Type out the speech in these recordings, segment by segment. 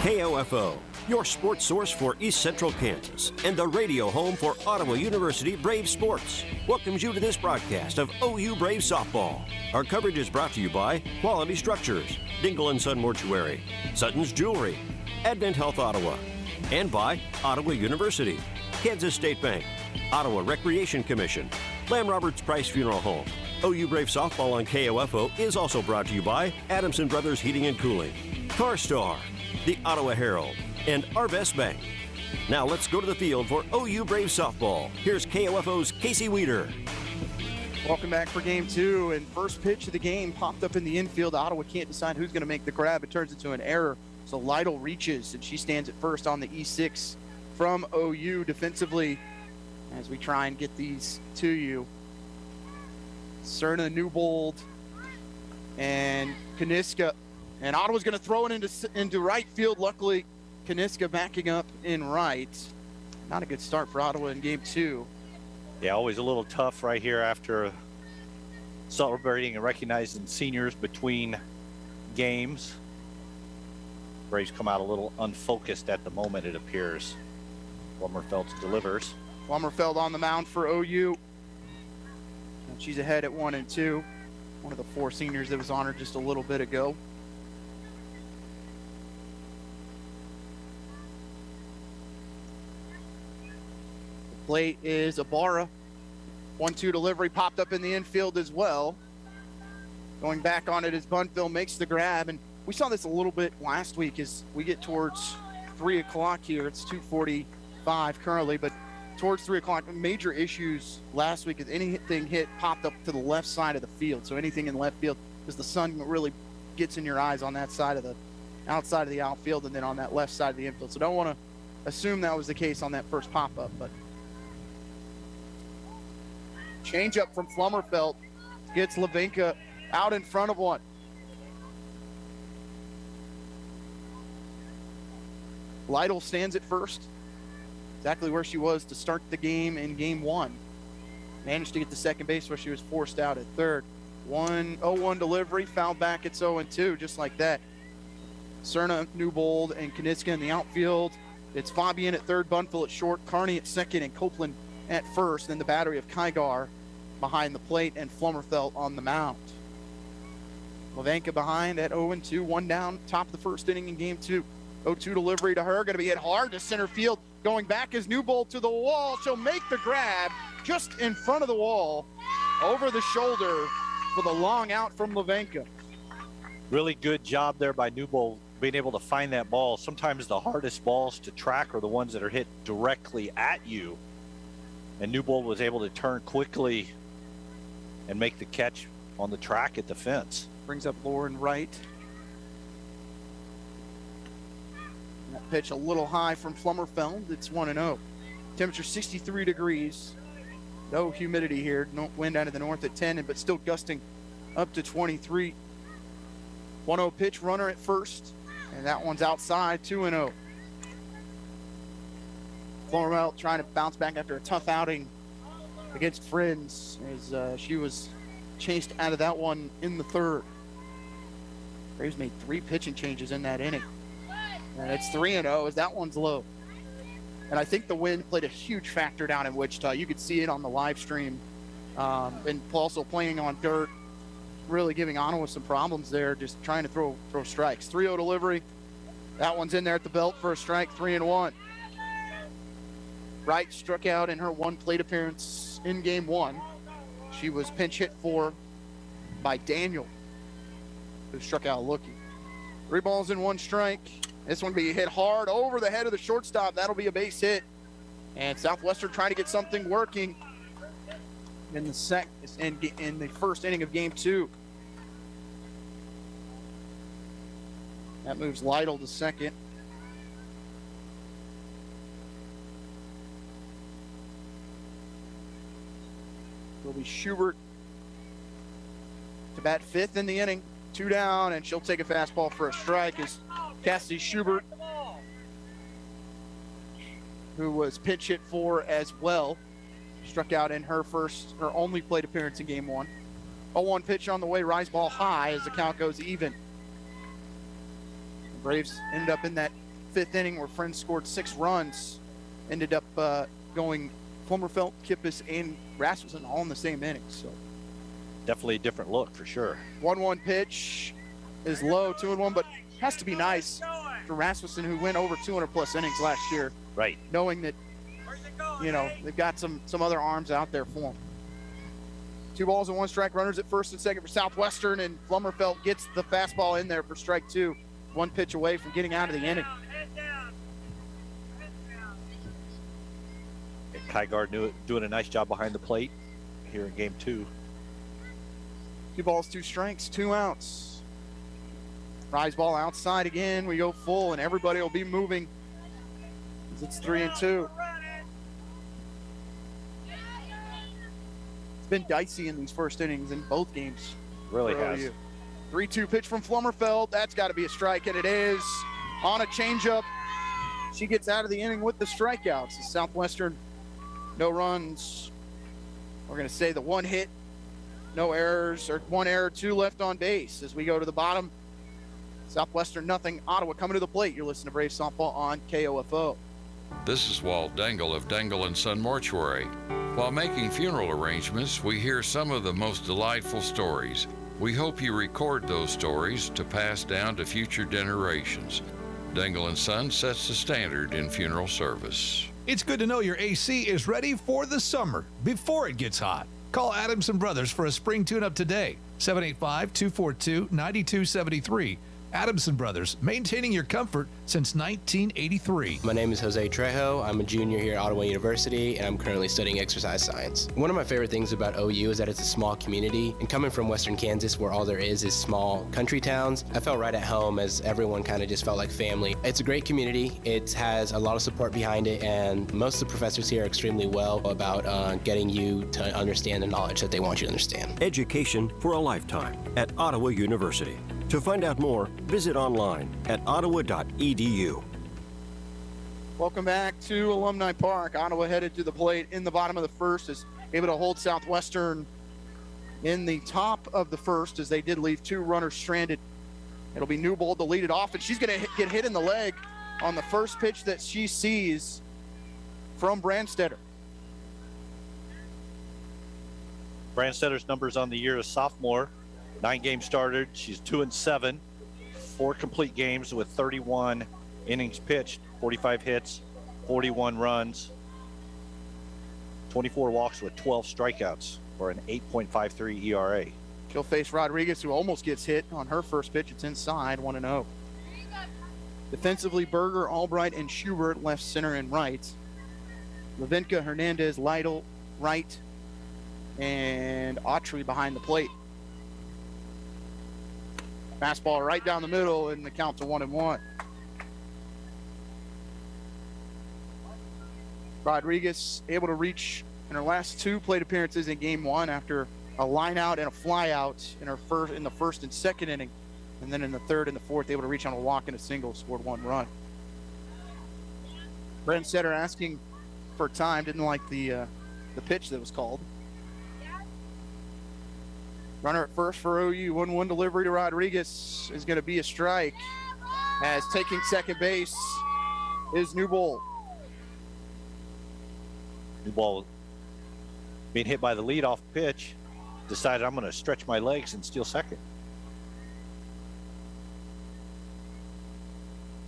KOFO, your sports source for East Central Kansas and the radio home for Ottawa University Brave Sports, welcomes you to this broadcast of OU Brave Softball. Our coverage is brought to you by Quality Structures, Dingle & Son Mortuary, Sutton's Jewelry, Advent Health Ottawa, and by Ottawa University, Kansas State Bank, Ottawa Recreation Commission, Lamb Roberts Price Funeral Home. OU Brave Softball on KOFO is also brought to you by Adamson Brothers Heating and Cooling, CarStar, the Ottawa Herald, and Arvest Bank. Now let's go to the field for OU Brave Softball. Here's KOFO's Casey Weeder. Welcome back for game two, and first pitch of the game popped up in the infield. Ottawa can't decide who's going to make the grab. It turns into an error, so Lytle reaches, and she stands at first on the E6 from OU defensively as we try and get these to you. Cerna, Newbold, and Kaniska. And Ottawa's going to throw it into right field. Luckily, Kaniska backing up in right. Not a good start for Ottawa in game two. Yeah, always a little tough right here after celebrating and recognizing seniors between games. Braves come out a little unfocused at the moment, it appears. Blummerfeld delivers. Blummerfeld on the mound for OU. And she's ahead at 1-2. One of the four seniors that was honored just a little bit ago. The plate is Ibarra. 1-2 delivery popped up in the infield as well. Going back on it as Bunfield makes the grab. And we saw this a little bit last week as we get towards 3 o'clock here. It's 2:45 currently, but towards 3 o'clock, major issues last week as anything hit popped up to the left side of the field. So anything in left field, because the sun really gets in your eyes on that side of the outside of the outfield and then on that left side of the infield. So don't want to assume that was the case on that first pop-up, but change up from Flummerfelt gets Levinka out in front of one. Lytle stands at first. Exactly where she was to start the game in game one. Managed to get to second base where she was forced out at third. 1-0-1 delivery, foul back, it's 0-2, just like that. Cerna, Newbold, and Kaniska in the outfield. It's Fabian at third, Bunfield at short, Carney at second, and Copeland at first. Then the battery of Kygar behind the plate and Flummerfelt on the mound. Levanka behind at 0-2, one down, top of the first inning in game two. 0-2 delivery to her, going to be hit hard to center field. Going back is Newbold to the wall. She'll make the grab just in front of the wall, over the shoulder for the long out from Levanka. Really good job there by Newbold being able to find that ball. Sometimes the hardest balls to track are the ones that are hit directly at you. And Newbold was able to turn quickly and make the catch on the track at the fence. Brings up Lauren Wright. That pitch a little high from Flummerfeld. It's 1-0. Temperature 63 degrees. No humidity here. No wind out of the north at 10, but still gusting up to 23. 1-0 pitch, runner at first, and that one's outside. 2-0. Flummerfeld trying to bounce back after a tough outing against Friends as she was chased out of that one in the third. Braves made 3 pitching changes in that inning. And it's 3-0 as that one's low. And I think the wind played a huge factor down in Wichita. You could see it on the live stream. And also playing on dirt, really giving Ottawa some problems there, just trying to throw strikes. 3-0 delivery. That one's in there at the belt for a strike, 3-1. Wright struck out in her one plate appearance in game one. She was pinch hit for by Daniel, who struck out looking. 3 balls and 1 strike. This one be hit hard over the head of the shortstop. That'll be a base hit. And Southwestern trying to get something working in the first inning of game two. That moves Lytle to second. Will be Schubert to bat 5th in the inning. 2 down, and she'll take a fastball for a strike as Cassidy Schubert, who was pitch hit for as well, struck out in her only plate appearance in game one. 0-1 pitch on the way, rise ball high as the count goes even. The Braves end up in that fifth inning where Friends scored 6 runs, ended up going Flummerfelt, Kippis, and Rasmussen all in the same inning. So definitely a different look for sure. 1-1 pitch is low, 2-1, but has to be nice for Rasmussen, who went over 200 plus innings last year. Right. Knowing that, you know, they've got some other arms out there for them. 2 balls and 1 strike, runners at first and second for Southwestern, and Flummerfelt gets the fastball in there for strike 2. 1 pitch away from getting out of the inning. Kygard doing a nice job behind the plate here in game 2. 2 balls, 2 strikes, 2 outs. Rise ball outside again. We go full, and everybody will be moving. It's 3-2. It's been dicey in these first innings in both games. Really has. 3-2 pitch from Flummerfelt. That's got to be a strike, and it is on a changeup. She gets out of the inning with the strikeouts. The Southwestern, no runs. We're going to say the 1 hit, no errors, or 1 error, 2 left on base. As we go to the bottom, Southwestern nothing, Ottawa coming to the plate. You're listening to Brave Softball on KOFO. This is Walt Dangle of Dangle & Son Mortuary. While making funeral arrangements, we hear some of the most delightful stories. We hope you record those stories to pass down to future generations. Dangle & Son sets the standard in funeral service. It's good to know your AC is ready for the summer before it gets hot. Call Adamson Brothers for a spring tune-up today. 785-242-9273. Adamson Brothers, maintaining your comfort since 1983. My name is Jose Trejo. I'm a junior here at Ottawa University, and I'm currently studying exercise science. One of my favorite things about OU is that it's a small community, and coming from Western Kansas, where all there is small country towns, I felt right at home as everyone kind of just felt like family. It's a great community. It has a lot of support behind it, and most of the professors here are extremely well about getting you to understand the knowledge that they want you to understand. Education for a lifetime at Ottawa University. To find out more, visit online at ottawa.edu. Welcome back to Alumni Park. Ottawa headed to the plate in the bottom of the first, is able to hold Southwestern in the top of the first, as they did leave 2 runners stranded. It'll be Newbold to lead it off, and she's going to get hit in the leg on the first pitch that she sees from Brandstetter. Brandstedter's numbers on the year as sophomore: 9 games started. She's 2-7, 4 complete games with 31 innings pitched, 45 hits, 41 runs, 24 walks with 12 strikeouts for an 8.53 ERA. She'll face Rodriguez, who almost gets hit on her first pitch. It's inside, 1-0. Defensively, Berger, Albright, and Schubert left, center, and right. Levinka, Hernandez, Lytle, right, and Autry behind the plate. Fastball right down the middle, and the count to 1-1. Rodriguez able to reach in her last 2 plate appearances in game 1 after a line out and a fly out in the first and second inning, and then in the third and the fourth able to reach on a walk and a single, scored 1 run. Brandstetter asking for time, didn't like the pitch that was called. Runner at first for OU, 1-1 delivery to Rodriguez is going to be a strike, as taking second base is Newbold. Newbold, being hit by the leadoff pitch, decided, I'm going to stretch my legs and steal second.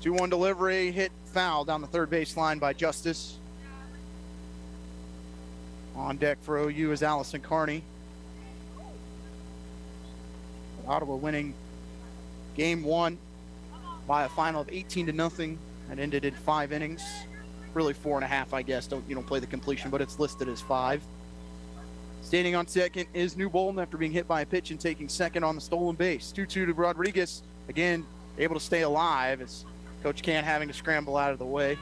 2-1 delivery, hit foul down the third base line by Justice. On deck for OU is Allison Carney. Ottawa winning game 1 by a final of 18-0. That ended in 5 innings. Really 4.5, I guess. You don't play the completion, but it's listed as 5. Standing on second is Newbold after being hit by a pitch and taking second on the stolen base. 2-2 to Rodriguez. Again, able to stay alive as Coach Can having to scramble out of the way. I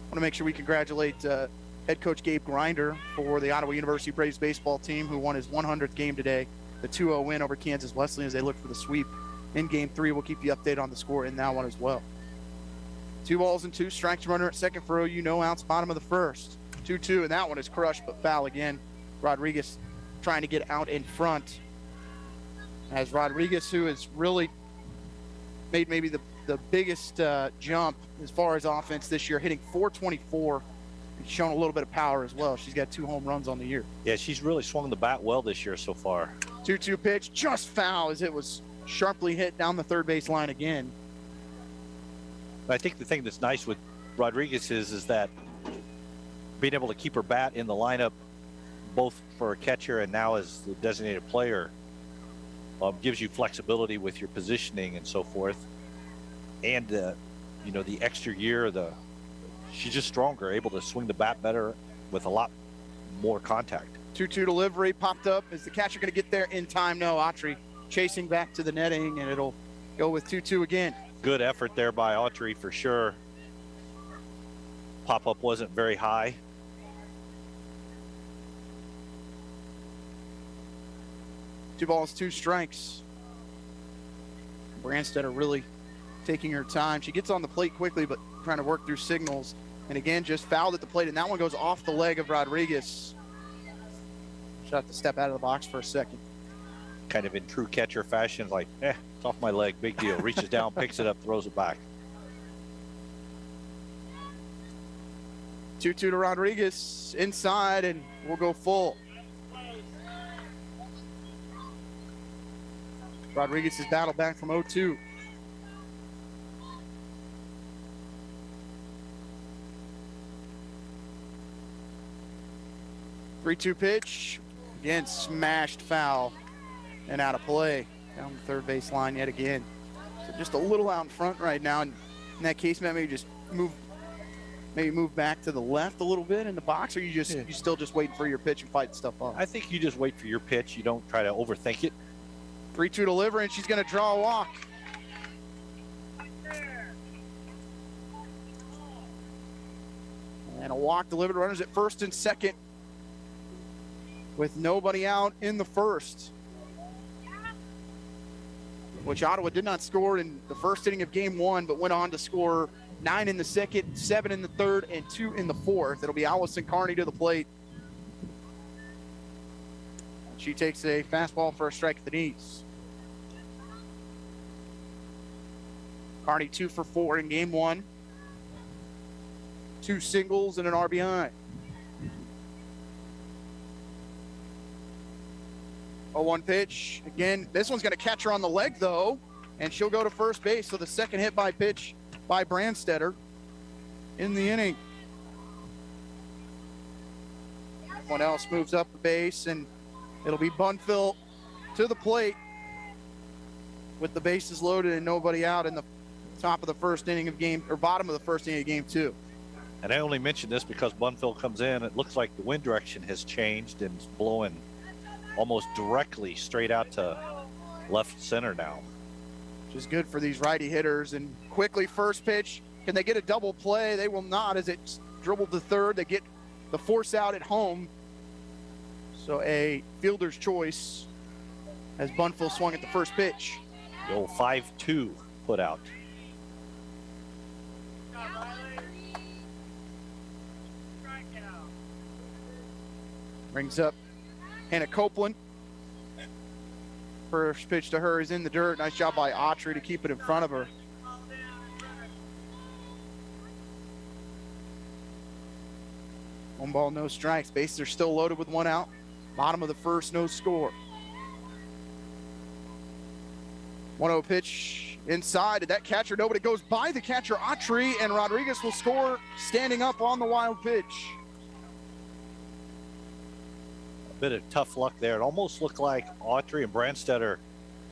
want to make sure we congratulate head coach Gabe Grinder for the Ottawa University Braves baseball team, who won his 100th game today. The 2-0 win over Kansas Wesleyan as they look for the sweep in game 3. We'll keep you updated on the score in that one as well. 2 balls and 2 strikes, runner at second for OU, no outs, bottom of the first. 2-2, and that one is crushed but foul again. Rodriguez trying to get out in front, as Rodriguez, who has really made maybe the the biggest jump as far as offense this year, hitting .424. She's shown a little bit of power as well. She's got 2 home runs on the year. Yeah, she's really swung the bat well this year so far. 2-2 pitch, just foul as it was sharply hit down the third base line again. I think the thing that's nice with Rodriguez is that being able to keep her bat in the lineup, both for a catcher and now as the designated player, gives you flexibility with your positioning and so forth. And the extra year, she's just stronger, able to swing the bat better with a lot more contact. 2-2 delivery popped up. Is the catcher going to get there in time? No. Autry chasing back to the netting, and it'll go with 2-2 again. Good effort there by Autry for sure. Pop-up wasn't very high. Two balls, 2 strikes. Brandstetter really taking her time. She gets on the plate quickly, but trying to work through signals. And again, just fouled at the plate, and that one goes off the leg of Rodriguez. She'll have to step out of the box for a second. Kind of in true catcher fashion, like, it's off my leg, big deal. Reaches down, picks it up, throws it back. 2-2 to Rodriguez, inside, and we'll go full. Rodriguez has battled back from 0-2. Three-two pitch. Again, smashed foul and out of play. Down the third base line yet again. So just a little out in front right now. And in that case, Matt, maybe just move back to the left a little bit in the box, or you still just waiting for your pitch and fight stuff off? I think you just wait for your pitch. You don't try to overthink it. 3-2 delivery, and she's going to draw a walk. And a walk delivered. Runners at first and second with nobody out in the first, which Ottawa did not score in the first inning of game 1, but went on to score 9 in the second, 7 in the third, and 2 in the fourth. It'll be Allison Carney to the plate. She takes a fastball for a strike at the knees. Carney 2 for 4 in game 1. 2 singles and an RBI. 0-1 pitch. Again, this one's going to catch her on the leg, though, and she'll go to first base. So the second hit by pitch by Brandstetter in the inning. Everyone else moves up the base, and it'll be Bunfill to the plate with the bases loaded and nobody out in the top of the first inning of game, or bottom of the first inning of game 2. And I only mention this because Bunfill comes in. It looks like the wind direction has changed and is blowing almost directly straight out to left center now. Which is good for these righty hitters. And quickly, first pitch. Can they get a double play? They will not, as it's dribbled to third. They get the force out at home. So a fielder's choice as Bunfill swung at the first pitch. The old 5-2 put out. Brings up Hannah Copeland. First pitch to her is in the dirt. Nice job by Autry to keep it in front of her. One ball, no strikes. Bases are still loaded with 1 out. Bottom of the first, no score. 1-0 pitch inside. Did that catcher? Nobody goes by the catcher, Autry, and Rodriguez will score standing up on the wild pitch. Bit of tough luck there. It almost looked like Autry and Brandstetter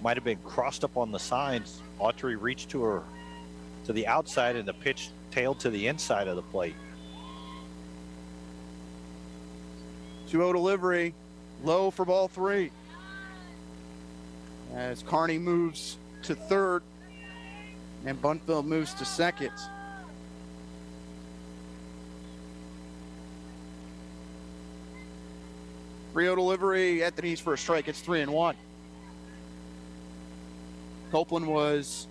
might have been crossed up on the signs. Autry reached to her to the outside, and the pitch tailed to the inside of the plate. 2-0 delivery, low for ball 3. As Carney moves to third and Bunfill moves to second. Rio delivery at the knees for a strike. It's 3-1. Copeland was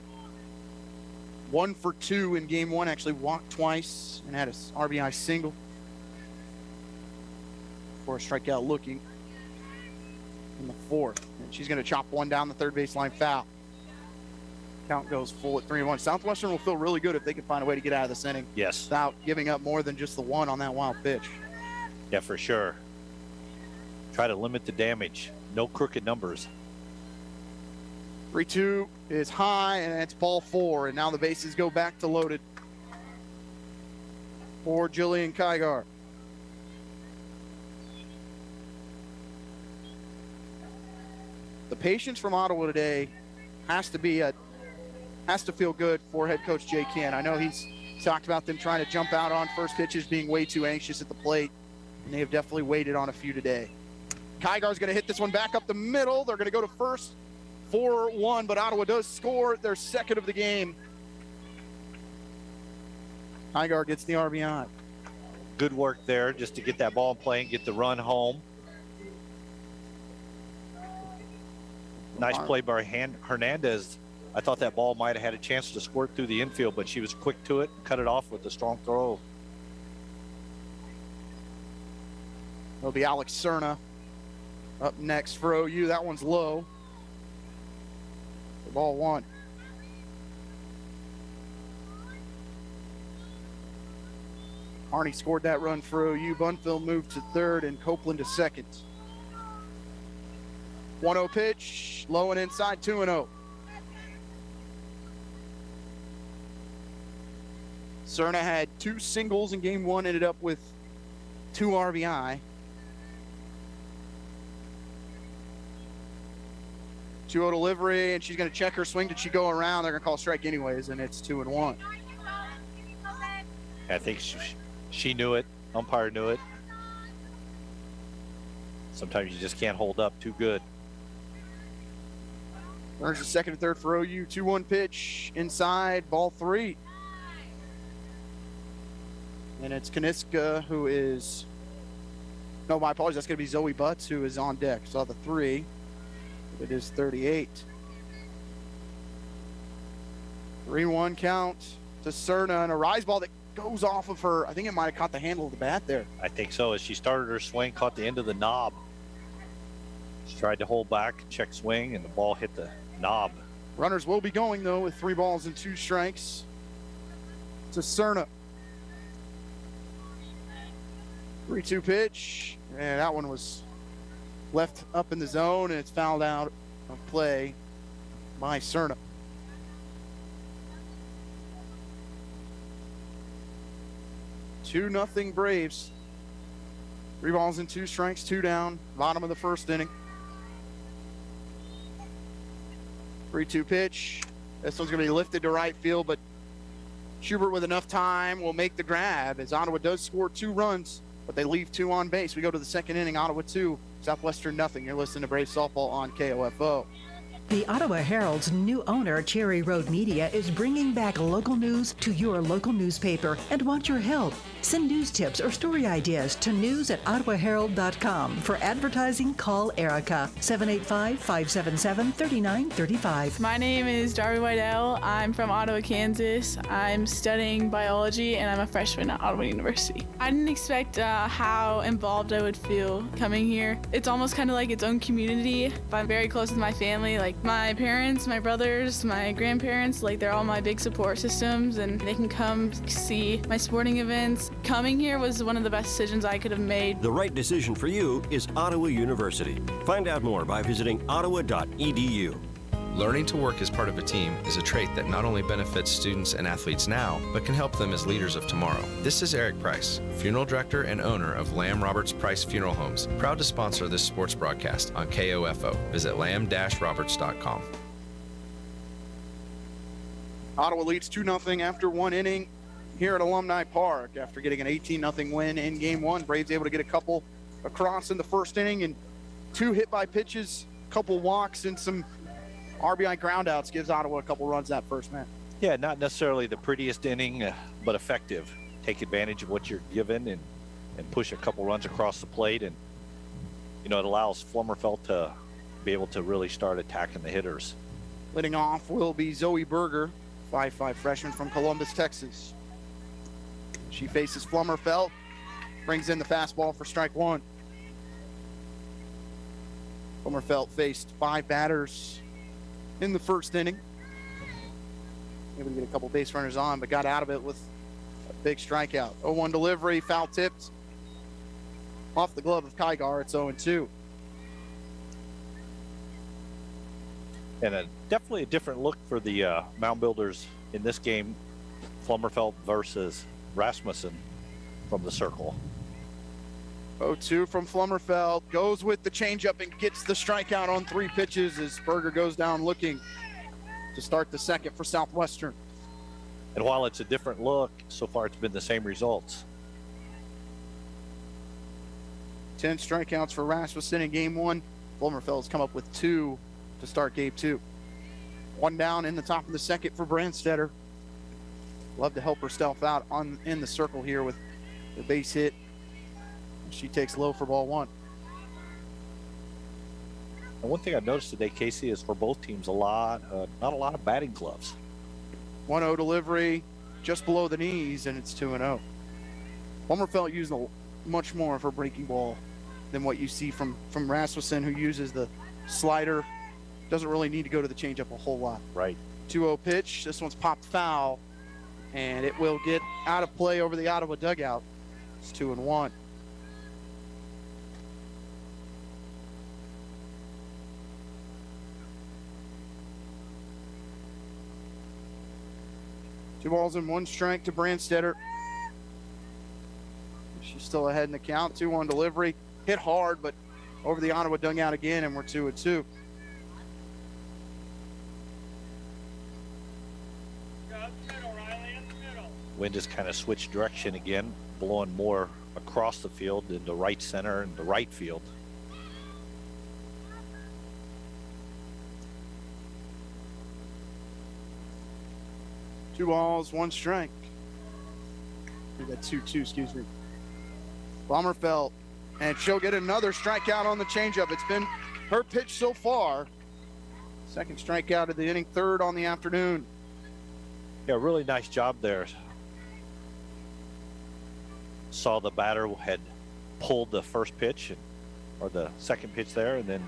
1 for 2 in game 1. Actually walked twice and had a RBI single for a strikeout looking in the fourth. And she's going to chop one down the third baseline foul. Count goes full at 3-1. Southwestern will feel really good if they can find a way to get out of this inning. Yes. Without giving up more than just the one on that wild pitch. Yeah, for sure. Try to limit the damage. No crooked numbers. 3-2 is high, and it's ball 4. And now the bases go back to loaded for Jillian Kygar. The patience from Ottawa today has to feel good for head coach Jay Ken. I know he's talked about them trying to jump out on first pitches, being way too anxious at the plate, and they have definitely waited on a few today. Kygar's going to hit this one back up the middle. They're going to go to first 4-1, but Ottawa does score their second of the game. Kygar gets the RBI. Good work there just to get that ball in play and get the run home. Nice play by Hernandez. I thought that ball might have had a chance to squirt through the infield, but she was quick to it and cut it off with a strong throw. It'll be Alex Cerna up next for OU. That one's low. The ball 1. Harney scored that run for OU. Bunfield moved to third and Copeland to second. 1-0 pitch, low and inside, 2-0. Cerna had 2 singles in game 1, ended up with 2 RBI. 2-0 delivery, and she's going to check her swing. Did she go around? They're going to call strike anyways, and it's 2-1. I think she knew it. Umpire knew it. Sometimes you just can't hold up too good. Runners to second and third for OU. 2-1 pitch inside, ball 3. And it's Kaniska who is, no, my apologies, that's going to be Zoe Butts who is on deck. Saw the 3. It is 38. 3-1 count to Cerna, and a rise ball that goes off of her. I think it might have caught the handle of the bat there. I think so. As she started her swing, caught the end of the knob. She tried to hold back, check swing, and the ball hit the knob. Runners will be going, though, with 3 balls and 2 strikes to Cerna. 3-2 pitch, and that one was left up in the zone, and it's fouled out of play by Cerna. Two nothing Braves. 3 balls and 2 strikes, 2 down. Bottom of the first inning. 3-2 pitch. This one's going to be lifted to right field, but Schubert with enough time will make the grab as Ottawa does score 2 runs, but they leave 2 on base. We go to the second inning. Ottawa 2, Southwestern nothing. You're listening to Brave Softball on KOFO. The Ottawa Herald's new owner, Cherry Road Media, is bringing back local news to your local newspaper and want your help. Send news tips or story ideas to news@ottawaherald.com. For advertising, call Erica, 785-577-3935. My name is Darby Whitell. I'm from Ottawa, Kansas. I'm studying biology, and I'm a freshman at Ottawa University. I didn't expect how involved I would feel coming here. It's almost kind of like its own community. I'm very close with my family, like my parents, my brothers, my grandparents, like they're all my big support systems, and they can come see my sporting events. Coming here was one of the best decisions I could have made. The right decision for you is Ottawa University. Find out more by visiting ottawa.edu. Learning to work as part of a team is a trait that not only benefits students and athletes now, but can help them as leaders of tomorrow. This is Eric Price, funeral director and owner of Lamb Roberts Price Funeral Homes, proud to sponsor this sports broadcast on KOFO. Visit lamb-roberts.com. Ottawa leads 2-0 after 1 inning here at Alumni Park after getting an 18-0 win in game 1. Braves able to get a couple across in the first inning, and 2 hit by pitches, a couple walks, and some RBI groundouts gives Ottawa a couple runs that first man. Yeah, not necessarily the prettiest inning, but effective. Take advantage of what you're given and push a couple runs across the plate. And, you know, it allows Flummerfelt to be able to really start attacking the hitters. Leading off will be Zoe Berger, 5'5" freshman from Columbus, Texas. She faces Flummerfelt, brings in the fastball for strike 1. Flummerfelt faced 5 batters in the first inning. able to get a couple base runners on, but got out of it with a big strikeout. 0-1 delivery, foul tipped off the glove of Kygar. It's 0-2. And definitely a different look for the Mound Builders in this game. Flummerfelt versus Rasmussen from the circle. 0-2 from Flummerfelt. Goes with the changeup and gets the strikeout on 3 pitches as Berger goes down looking to start the second for Southwestern. And while it's a different look, so far it's been the same results. 10 strikeouts for Rasmussen in game 1. Flummerfelt's come up with 2 to start game 2. 1 down in the top of the second for Brandstetter. Love to help herself out in the circle here with the base hit. She takes low for ball 1. And one thing I noticed today, Casey, is for both teams not a lot of batting gloves. 1-0 delivery just below the knees, and it's 2-0. Flummerfelt used much more of her breaking ball than what you see from Rasmussen, who uses the slider. Doesn't really need to go to the changeup a whole lot. Right. 2-0 pitch. This one's popped foul, and it will get out of play over the Ottawa dugout. It's 2-1. Two balls and 1 strike to Brandstetter. She's still ahead in the count. 2-1 delivery. Hit hard, but over the Ottawa dugout again, and we're 2-2. Wind has kind of switched direction again, blowing more across the field into right center and the right field. Two balls, 1 strike. We got 2-2, excuse me. Flummerfelt, and she'll get another strikeout on the changeup. It's been her pitch so far. Second strikeout of the inning, 3rd on the afternoon. Yeah, really nice job there. Saw the batter had pulled the first pitch or the second pitch there, and then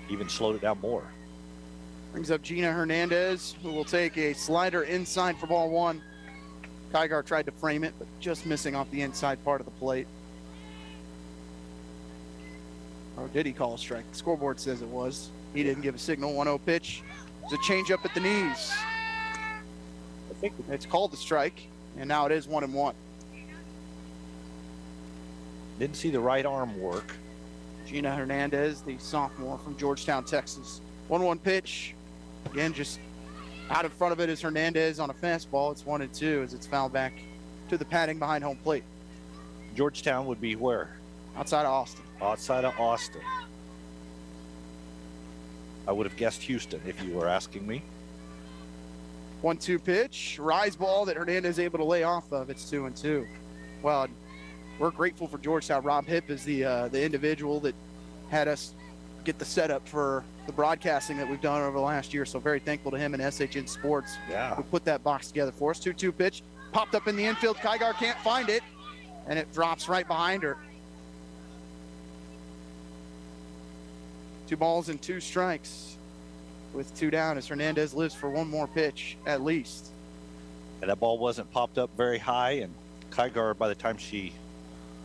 even slowed it down more. Brings up Gina Hernandez, who will take a slider inside for ball 1. Kygar tried to frame it, but just missing off the inside part of the plate. Or did he call a strike? The scoreboard says it was. He didn't give a signal. 1-0 pitch. It's a changeup at the knees. I think it's called the strike, and now it is 1-1. Didn't see the right arm work. Gina Hernandez, the sophomore from Georgetown, Texas. 1-1 pitch. Again, just out in front of it is Hernandez on a fastball. It's 1-2 as it's fouled back to the padding behind home plate. Georgetown would be where? Outside of Austin. Outside of Austin. I would have guessed Houston if you were asking me. 1-2 pitch. Rise ball that Hernandez is able to lay off of. It's 2-2. Well, we're grateful for Georgetown. Rob Hipp is the individual that had us get the setup for the broadcasting that we've done over the last year. So very thankful to him and SHN Sports who put that box together for us. 2-2 pitch. Popped up in the infield. Kygar can't find it, and it drops right behind her. 2 balls and 2 strikes with 2 down as Hernandez lives for 1 more pitch at least. And that ball wasn't popped up very high, and Kygar, by the time she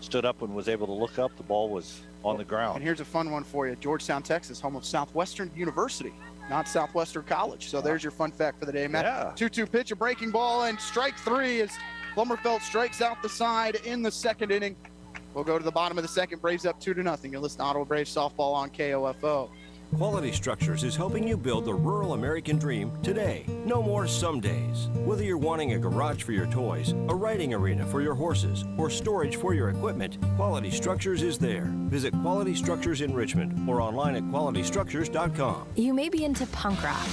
stood up and was able to look up, the ball was on the ground. And here's a fun one for you. Georgetown, Texas, home of Southwestern University, not Southwestern College. So there's your fun fact for the day, Matt. Yeah. 2-2 pitch, a breaking ball, and strike 3 as Flummerfelt strikes out the side in the second inning. We'll go to the bottom of the second. Braves up 2-0. You'll listen to Ottawa Braves softball on KOFO. Quality Structures is helping you build the rural American dream today. No more some days. Whether you're wanting a garage for your toys, a riding arena for your horses, or storage for your equipment, Quality Structures is there. Visit Quality Structures in Richmond or online at qualitystructures.com. You may be into punk rock,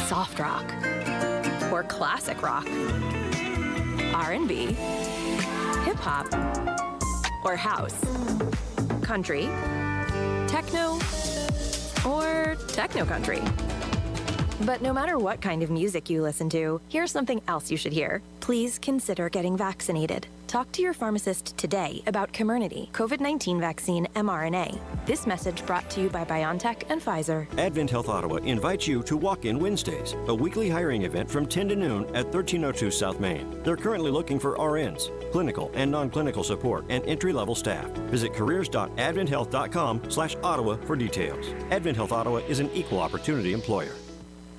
soft rock, or classic rock, R&B, hip-hop, or house, country, techno, or techno country. But no matter what kind of music you listen to, here's something else you should hear. Please consider getting vaccinated. Talk to your pharmacist today about Comirnaty, COVID-19 vaccine mRNA. This message brought to you by BioNTech and Pfizer. Advent Health Ottawa invites you to Walk-In Wednesdays, a weekly hiring event from 10 to noon at 1302 South Main. They're currently looking for RNs, clinical and non-clinical support, and entry-level staff. Visit careers.adventhealth.com/Ottawa for details. Advent Health Ottawa is an equal opportunity employer.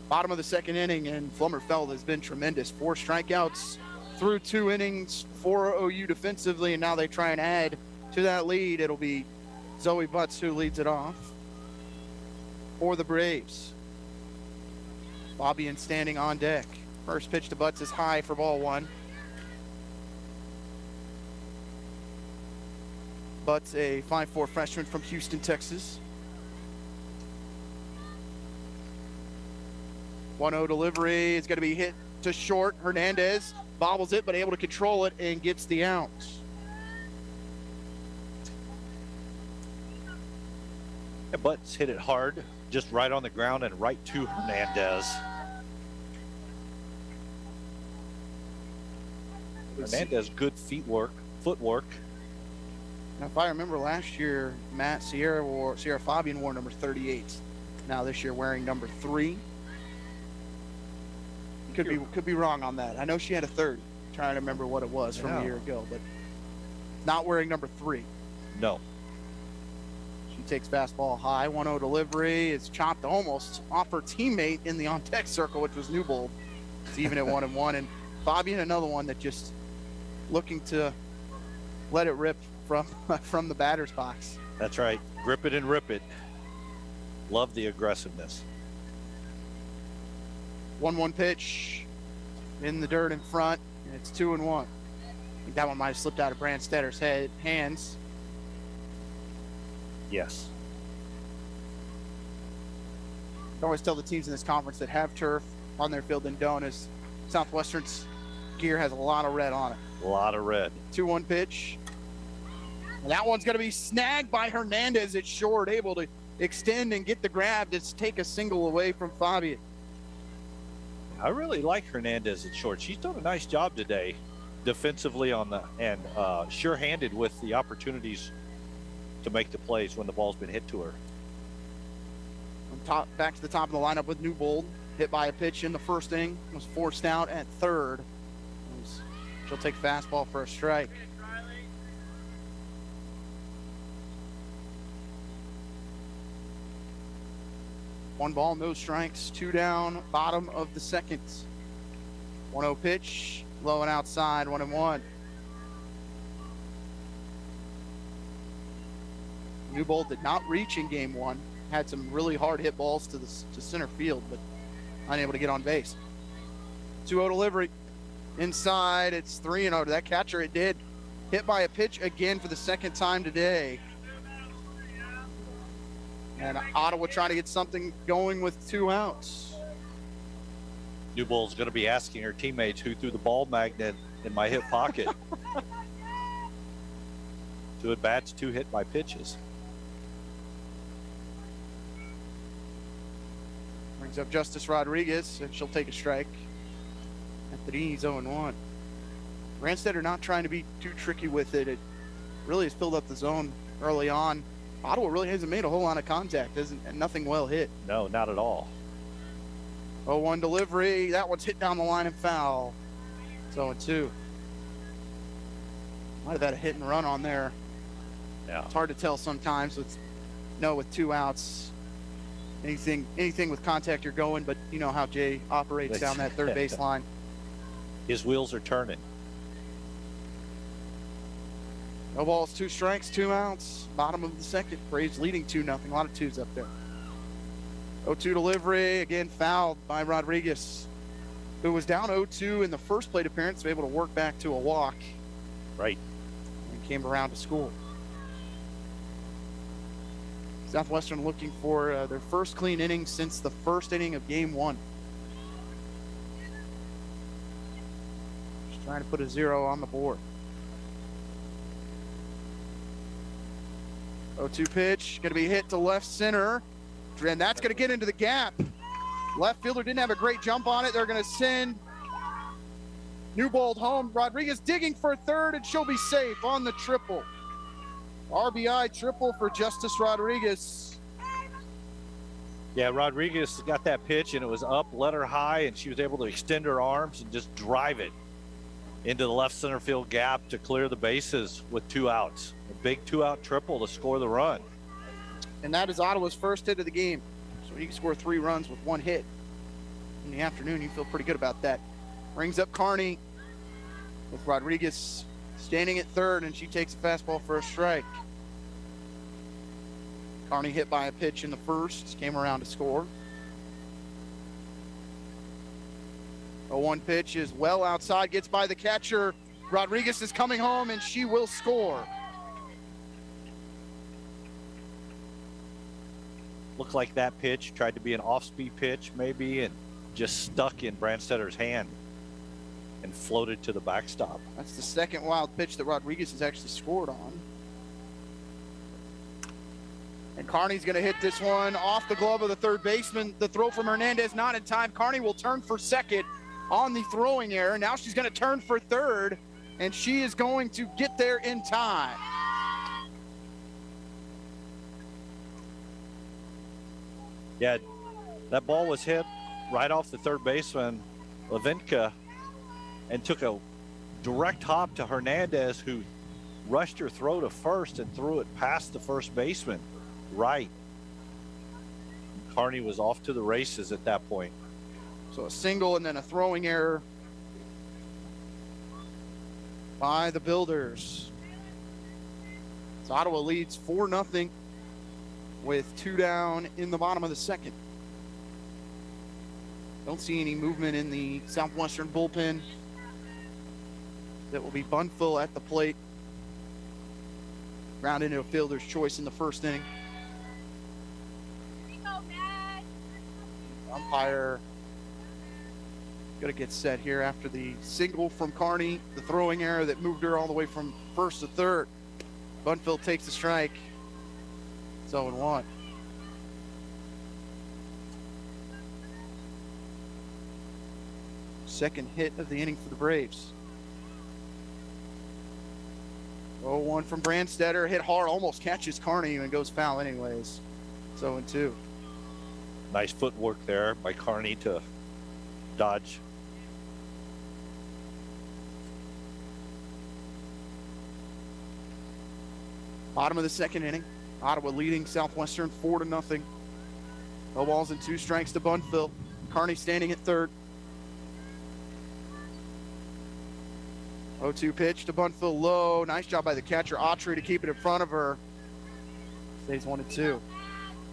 Bottom of the second inning, and Flummerfeld has been tremendous. 4 strikeouts through 2 innings for OU defensively, and now they try and add to that lead. It'll be Zoe Butts who leads it off for the Braves. Fabian standing on deck. First pitch to Butts is high for ball 1. Butts, a 5'4" freshman from Houston, Texas. 1-0 delivery is going to be hit to short. Hernandez bobbles it, but able to control it and gets the out. Yeah, Butts hit it hard, just right on the ground and right to Hernandez. Hernandez, good footwork. Now, if I remember last year, Sierra Fabian wore number 38. Now this year wearing number 3. Could be wrong on that. I know she had a 30. I'm trying to remember what it was from a year ago, but not wearing number 3. No. She takes fastball high. 1-0 delivery. It's chopped almost off her teammate in the on-deck circle, which was Newbold. It's even at 1-1. And Fabian, another one that just looking to let it rip from the batter's box. That's right. Grip it and rip it. Love the aggressiveness. 1-1 pitch in the dirt in front, and it's 2-1. I think that one might have slipped out of Brandstedter's hands. Yes. I always tell the teams in this conference that have turf on their field and don't, is Southwestern's gear has a lot of red on it. A lot of red. 2-1 pitch. And that one's going to be snagged by Hernandez at short, able to extend and get the grab to take a single away from Fabian. I really like Hernandez at short. She's done a nice job today defensively and sure-handed with the opportunities to make the plays when the ball's been hit to her. Back to the top of the lineup with Newbold. Hit by a pitch in the first inning. Was forced out at third. She'll take fastball for a strike. One ball, no strikes, 2 down, bottom of the second. 1-0 pitch, low and outside, 1-1. Newbold did not reach in game 1. Had some really hard hit balls to center field, but unable to get on base. 2-0 delivery. Inside, it's 3-0 to that catcher. It did. Hit by a pitch again for the second time today. And Ottawa trying to get something going with 2 outs. Newbold's going to be asking her teammates who threw the ball magnet in my hip pocket. 2 at bats, 2 hit by pitches. Brings up Justice Rodriguez, and she'll take a strike. At the knees, 0-1. Brandstetter not trying to be too tricky with it. It really has filled up the zone early on. Ottawa really hasn't made a whole lot of contact, and nothing well hit. No, not at all. 0-1 delivery. That one's hit down the line and foul. It's 0-2. Might have had a hit and run on there. Yeah. It's hard to tell sometimes with 2 outs. Anything with contact, you're going, but you know how Jay operates down that third baseline. His wheels are turning. No balls, 2 strikes, 2 outs. Bottom of the second. Braves leading 2-0. A lot of 2s up there. 0-2 delivery. Again, fouled by Rodriguez, who was down 0-2 in the first plate appearance, able to work back to a walk. Right. And came around to school. Southwestern looking for their first clean inning since the first inning of game 1. Just trying to put a 0 on the board. 0-2 pitch, going to be hit to left center, and that's going to get into the gap. Left fielder didn't have a great jump on it. They're going to send Newbold home. Rodriguez digging for third, and she'll be safe on the triple. RBI triple for Justice Rodriguez. Yeah, Rodriguez got that pitch, and it was up, let her high, and she was able to extend her arms and just drive it into the left center field gap to clear the bases with 2 outs. A big 2-out triple to score the run. And that is Ottawa's first hit of the game. So you can score 3 runs with 1 hit in the afternoon. You feel pretty good about that. Brings up Kearney with Rodriguez standing at third, and she takes a fastball for a strike. Kearney hit by a pitch in the first, came around to score. 0-1 pitch is well outside, gets by the catcher. Rodriguez is coming home, and she will score. Looked like that pitch tried to be an off-speed pitch maybe, and just stuck in Brandstetter's hand and floated to the backstop. That's the second wild pitch that Rodriguez has actually scored on. And Kearney's going to hit this one off the glove of the third baseman. The throw from Hernandez not in time. Kearney will turn for second on the throwing error. Now she's going to turn for third, and she is going to get there in time. Yeah, that ball was hit right off the third baseman, Levinka, and took a direct hop to Hernandez, who rushed her throw to first and threw it past the first baseman. Right. Kearney was off to the races at that point. So a single and then a throwing error by the Builders. So Ottawa leads 4-0 with 2 down in the bottom of the second. Don't see any movement in the Southwestern bullpen. That will be Bunfill at the plate. Ground into a fielder's choice in the first inning. Umpire got to get set here after the single from Kearney, the throwing error that moved her all the way from first to third. Bunfill takes the strike. It's 0-1. Second hit of the inning for the Braves. 0-1 from Brandstetter, hit hard, almost catches Kearney and goes foul anyways. It's 0-2. Nice footwork there by Kearney to dodge. Bottom of the second inning. Ottawa leading Southwestern 4-0. No balls and 2 strikes to Bunfill. Kearney standing at third. 0-2 pitch to Bunfill low. Nice job by the catcher, Autry, to keep it in front of her. Stays 1-2.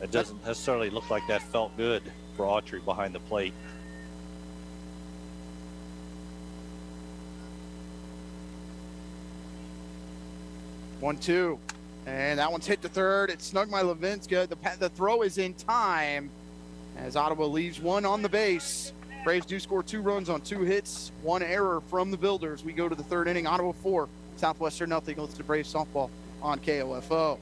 It doesn't necessarily look like that felt good for Autry behind the plate. One, two. And that one's hit to third. It's snug by Levinska. The throw is in time as Ottawa leaves 1 on the base. Braves do score 2 runs on 2 hits, 1 error from the Builders. We go to the third inning. Ottawa 4, Southwestern nothing. Goes to Braves softball on KOFO.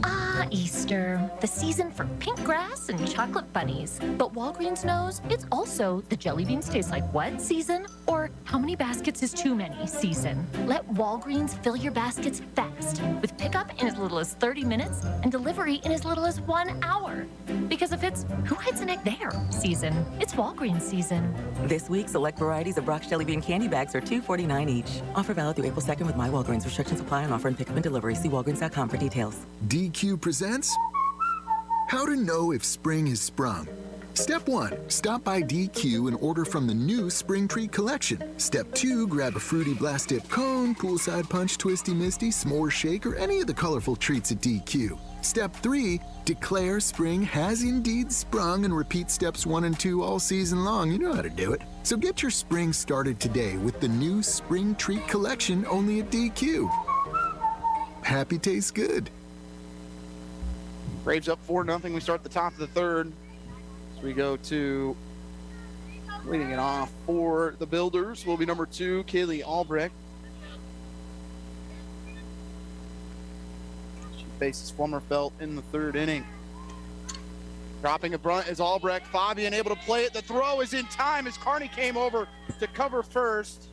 Ah, Easter, the season for pink grass and chocolate bunnies. But Walgreens knows it's also the jelly beans taste like what season, or how many baskets is too many season. Let Walgreens fill your baskets fast with pickup in as little as 30 minutes and delivery in as little as 1 hour. Because if it's who hides an egg there season, it's Walgreens season. This week, select varieties of Brock's Jelly Bean candy bags are $2.49 each. Offer valid through April 2nd with My Walgreens. Restrictions apply on offer and pickup and delivery. See Walgreens.com for details. DQ presents How to Know If Spring Has Sprung. Step 1, stop by DQ and order from the new Spring Treat Collection. Step 2, grab a fruity blast dip cone, poolside punch, twisty misty, s'more shake, or any of the colorful treats at DQ. Step 3, declare spring has indeed sprung and repeat steps 1 and 2 all season long. You know how to do it. So get your spring started today with the new Spring Treat Collection only at DQ. Happy tastes good. Braves up 4-0. We start the top of the third. So we go to leading it off for the Builders will be number 2, Kaylee Albrecht. She faces Flummerfelt in the third inning. Dropping a brunt is Albrecht. Fabian able to play it. The throw is in time as Kearney came over to cover first.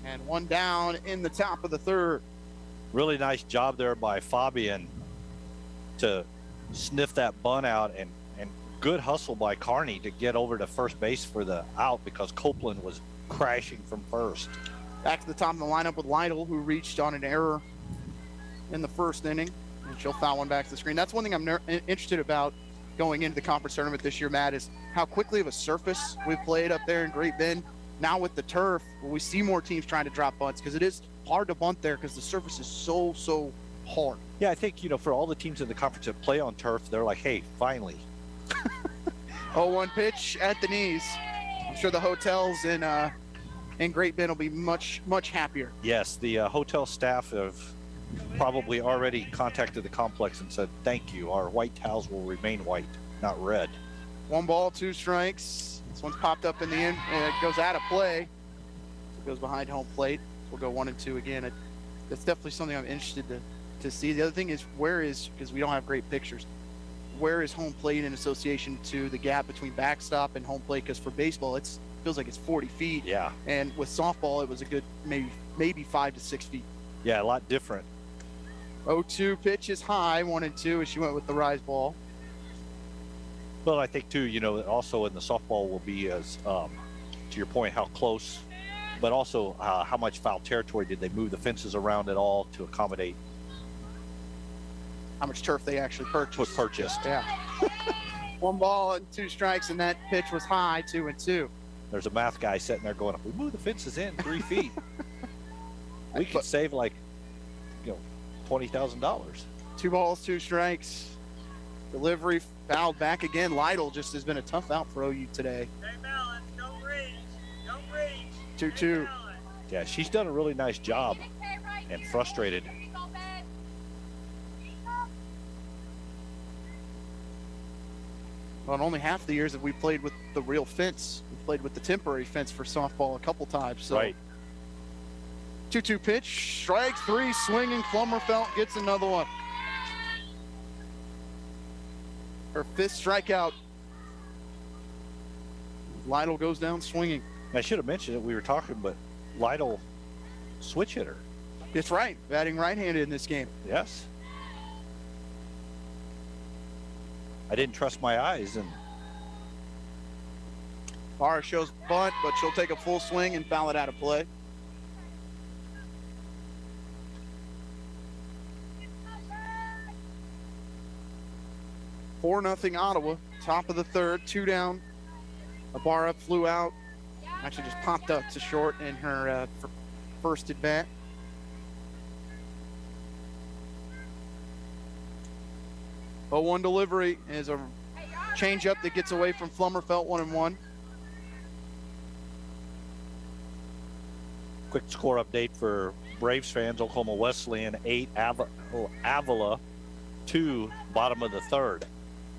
And one down in the top of the third. Really nice job there by Fabian to sniff that bunt out, and good hustle by Kearney to get over to first base for the out because Copeland was crashing from first. Back to the top of the lineup with Lytle, who reached on an error in the first inning, and she'll foul one back to the screen. That's one thing I'm interested about going into the conference tournament this year, Matt, is how quickly of a surface we've played up there in Great Bend. Now with the turf, we see more teams trying to drop bunts because it is hard to bunt there because the surface is so hard. Yeah, I think, for all the teams in the conference that play on turf, they're like, hey, finally. 0-1 pitch at the knees. I'm sure the hotels in Great Bend will be much happier. Yes, the hotel staff have probably already contacted the complex and said, thank you. Our white towels will remain white, not red. 1 ball, 2 strikes. This one's popped up in the end, and it goes out of play. It goes behind home plate. We'll go 1-2 again. That's definitely something I'm interested to see. The other thing is, because we don't have great pictures, where is home plate in association to the gap between backstop and home plate? Because for baseball, it feels like it's 40 feet. Yeah. And with softball, it was a good maybe 5 to 6 feet. Yeah, a lot different. 0-2 pitch is high, 1-2 as she went with the rise ball. Well, I think too, also in the softball will be as, to your point, how close, but also how much foul territory did they move the fences around at all to accommodate how much turf they actually purchased. Was purchased. Yeah. 1 ball and 2 strikes, and that pitch was high, 2-2. There's a math guy sitting there going, if we move the fences in 3 feet, we could save $20,000. 2 balls, 2 strikes. Delivery fouled back again. Lytle just has been a tough out for OU today. Stay balanced. Don't reach. Don't reach. 2-2. Yeah, she's done a really nice job and frustrated. Well, in only half the years that we played with the real fence, we played with the temporary fence for softball a couple times. So. Right. 2-2 pitch, strike 3, swinging. Flummerfelt gets another one. Her 5th strikeout. Lytle goes down swinging. I should have mentioned it. We were talking, but Lytle switch hitter. That's right. Batting right-handed in this game. Yes. I didn't trust my eyes. And Barra shows bunt, but she'll take a full swing and foul it out of play. (4-0) Ottawa, top of the third, 2 down. Ibarra flew out, actually just popped up to short in her first at bat. A 1 delivery is a changeup that gets away from Flummerfelt, 1-1. Quick score update for Braves fans. Oklahoma Wesleyan 8, Avila 2, bottom of the third.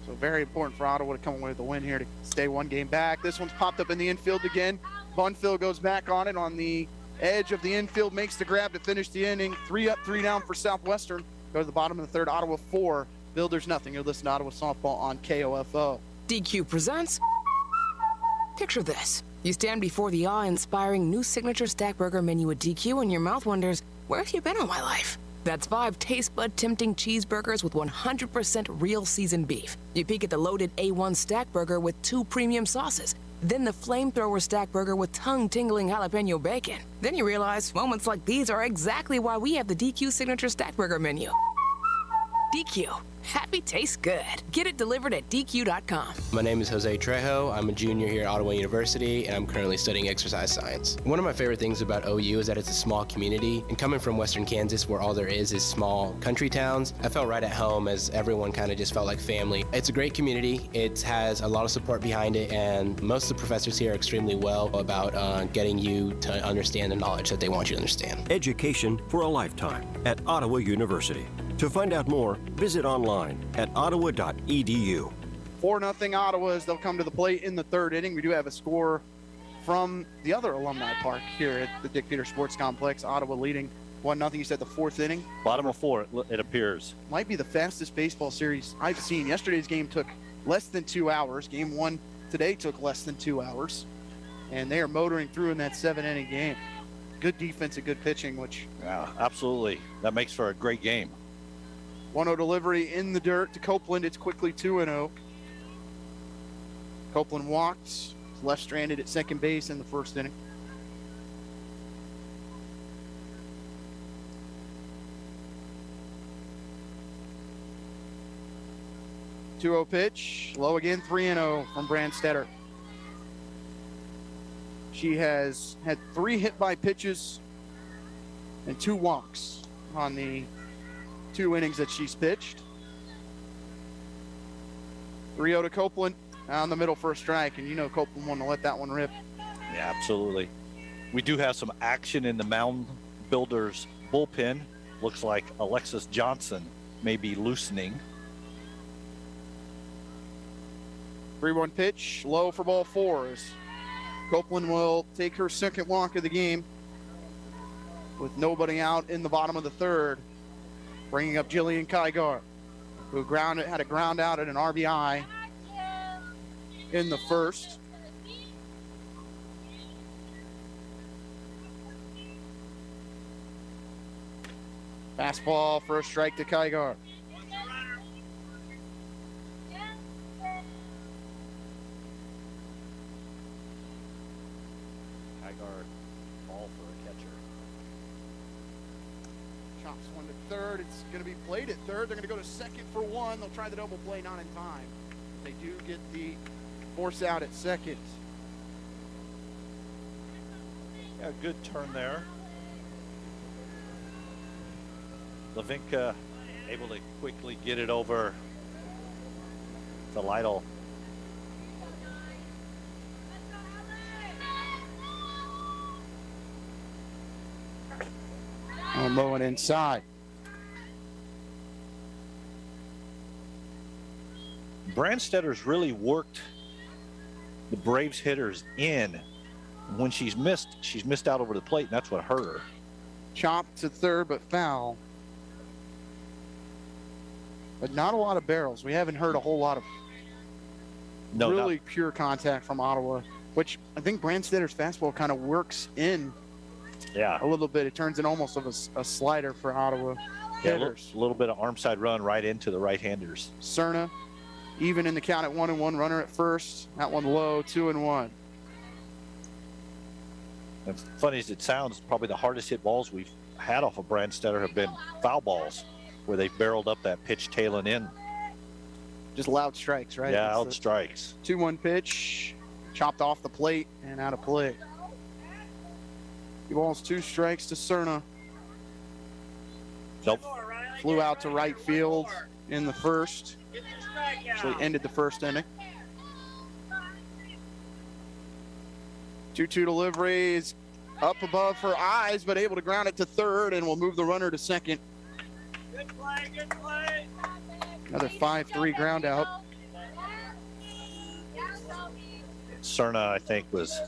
So very important for Ottawa to come away with a win here to stay 1 game back. This one's popped up in the infield again. Bunfield goes back on it on the edge of the infield, makes the grab to finish the inning. 3 up, 3 down for Southwestern. Go to the bottom of the third. Ottawa 4, Builders nothing. You're listening to Ottawa Softball on KOFO. DQ presents. Picture this. You stand before the awe-inspiring new signature stack burger menu at DQ and your mouth wonders, where have you been all my life? That's 5 taste bud tempting cheeseburgers with 100% real seasoned beef. You peek at the loaded A1 stack burger with 2 premium sauces. Then the flamethrower stack burger with tongue-tingling jalapeno bacon. Then you realize moments like these are exactly why we have the DQ signature stack burger menu. DQ. Happy tastes good. Get it delivered at DQ.com. My name is Jose Trejo. I'm a junior here at Ottawa University, and I'm currently studying exercise science. One of my favorite things about OU is that it's a small community, and coming from Western Kansas, where all there is small country towns, I felt right at home as everyone kind of just felt like family. It's a great community. It has a lot of support behind it, and most of the professors here are extremely well about getting you to understand the knowledge that they want you to understand. Education for a lifetime at Ottawa University. To find out more, visit online at ottawa.edu. 4-0 Ottawa as they'll come to the plate in the third inning. We do have a score from the other alumni park here at the Dick Peter Sports Complex. Ottawa leading 1-0. You said the fourth inning. Bottom of 4, it appears. Might be the fastest baseball series I've seen. Yesterday's game took less than 2 hours. Game 1 today took less than 2 hours. And they are motoring through in that 7-inning game. Good defense and good pitching, which... Yeah, absolutely. That makes for a great game. 1-0 delivery in the dirt to Copeland. It's quickly 2-0. Copeland walked, left stranded at second base in the first inning. Two-0 pitch, low again, 3-0 from Brandstetter. She has had 3 hit-by pitches and 2 walks on the 2 innings that she's pitched. 3-0 to Copeland, down the middle for a strike, and you know Copeland wanted to let that one rip. Yeah, absolutely. We do have some action in the Mound Builders bullpen. Looks like Alexis Johnson may be loosening. 3-1 pitch, low for ball 4 as Copeland will take her second walk of the game with nobody out in the bottom of the third, bringing up Jillian Kygar, who had a ground out at an RBI in the first. Fastball for a strike to Kygar. Ball for a catcher. Chops one to third. It's going to be played at third. They're going to go to second for 1. They'll try the double play, not in time. They do get the force out at second. Yeah, good turn there. Levinka able to quickly get it over to Lytle. On low and inside. Brandstedter's really worked the Braves hitters in. When she's missed out over the plate, and that's what hurt her. Chopped to third, but foul. But not a lot of barrels. We haven't heard a whole lot of really pure contact from Ottawa, which I think Brandstetter's fastball kind of works in a little bit. It turns in almost of a slider for Ottawa hitters. A little bit of arm side run right into the right-handers. Cerna, even in the count at 1-1, runner at first. That one low, 2-1. And funny as it sounds, probably the hardest hit balls we've had off of Brandstetter have been foul balls, where they've barreled up that pitch tailing in. Just loud strikes, right? Yeah, loud strikes. 2-1 pitch, chopped off the plate and out of play. 2 balls, 2 strikes to Cerna. Nope. Flew out to right field in the first. Actually ended the first inning. 2-2 delivery is up above her eyes, but able to ground it to third, and will move the runner to second. Good play, good play. Another 5-3 ground out. Cerna, I think, was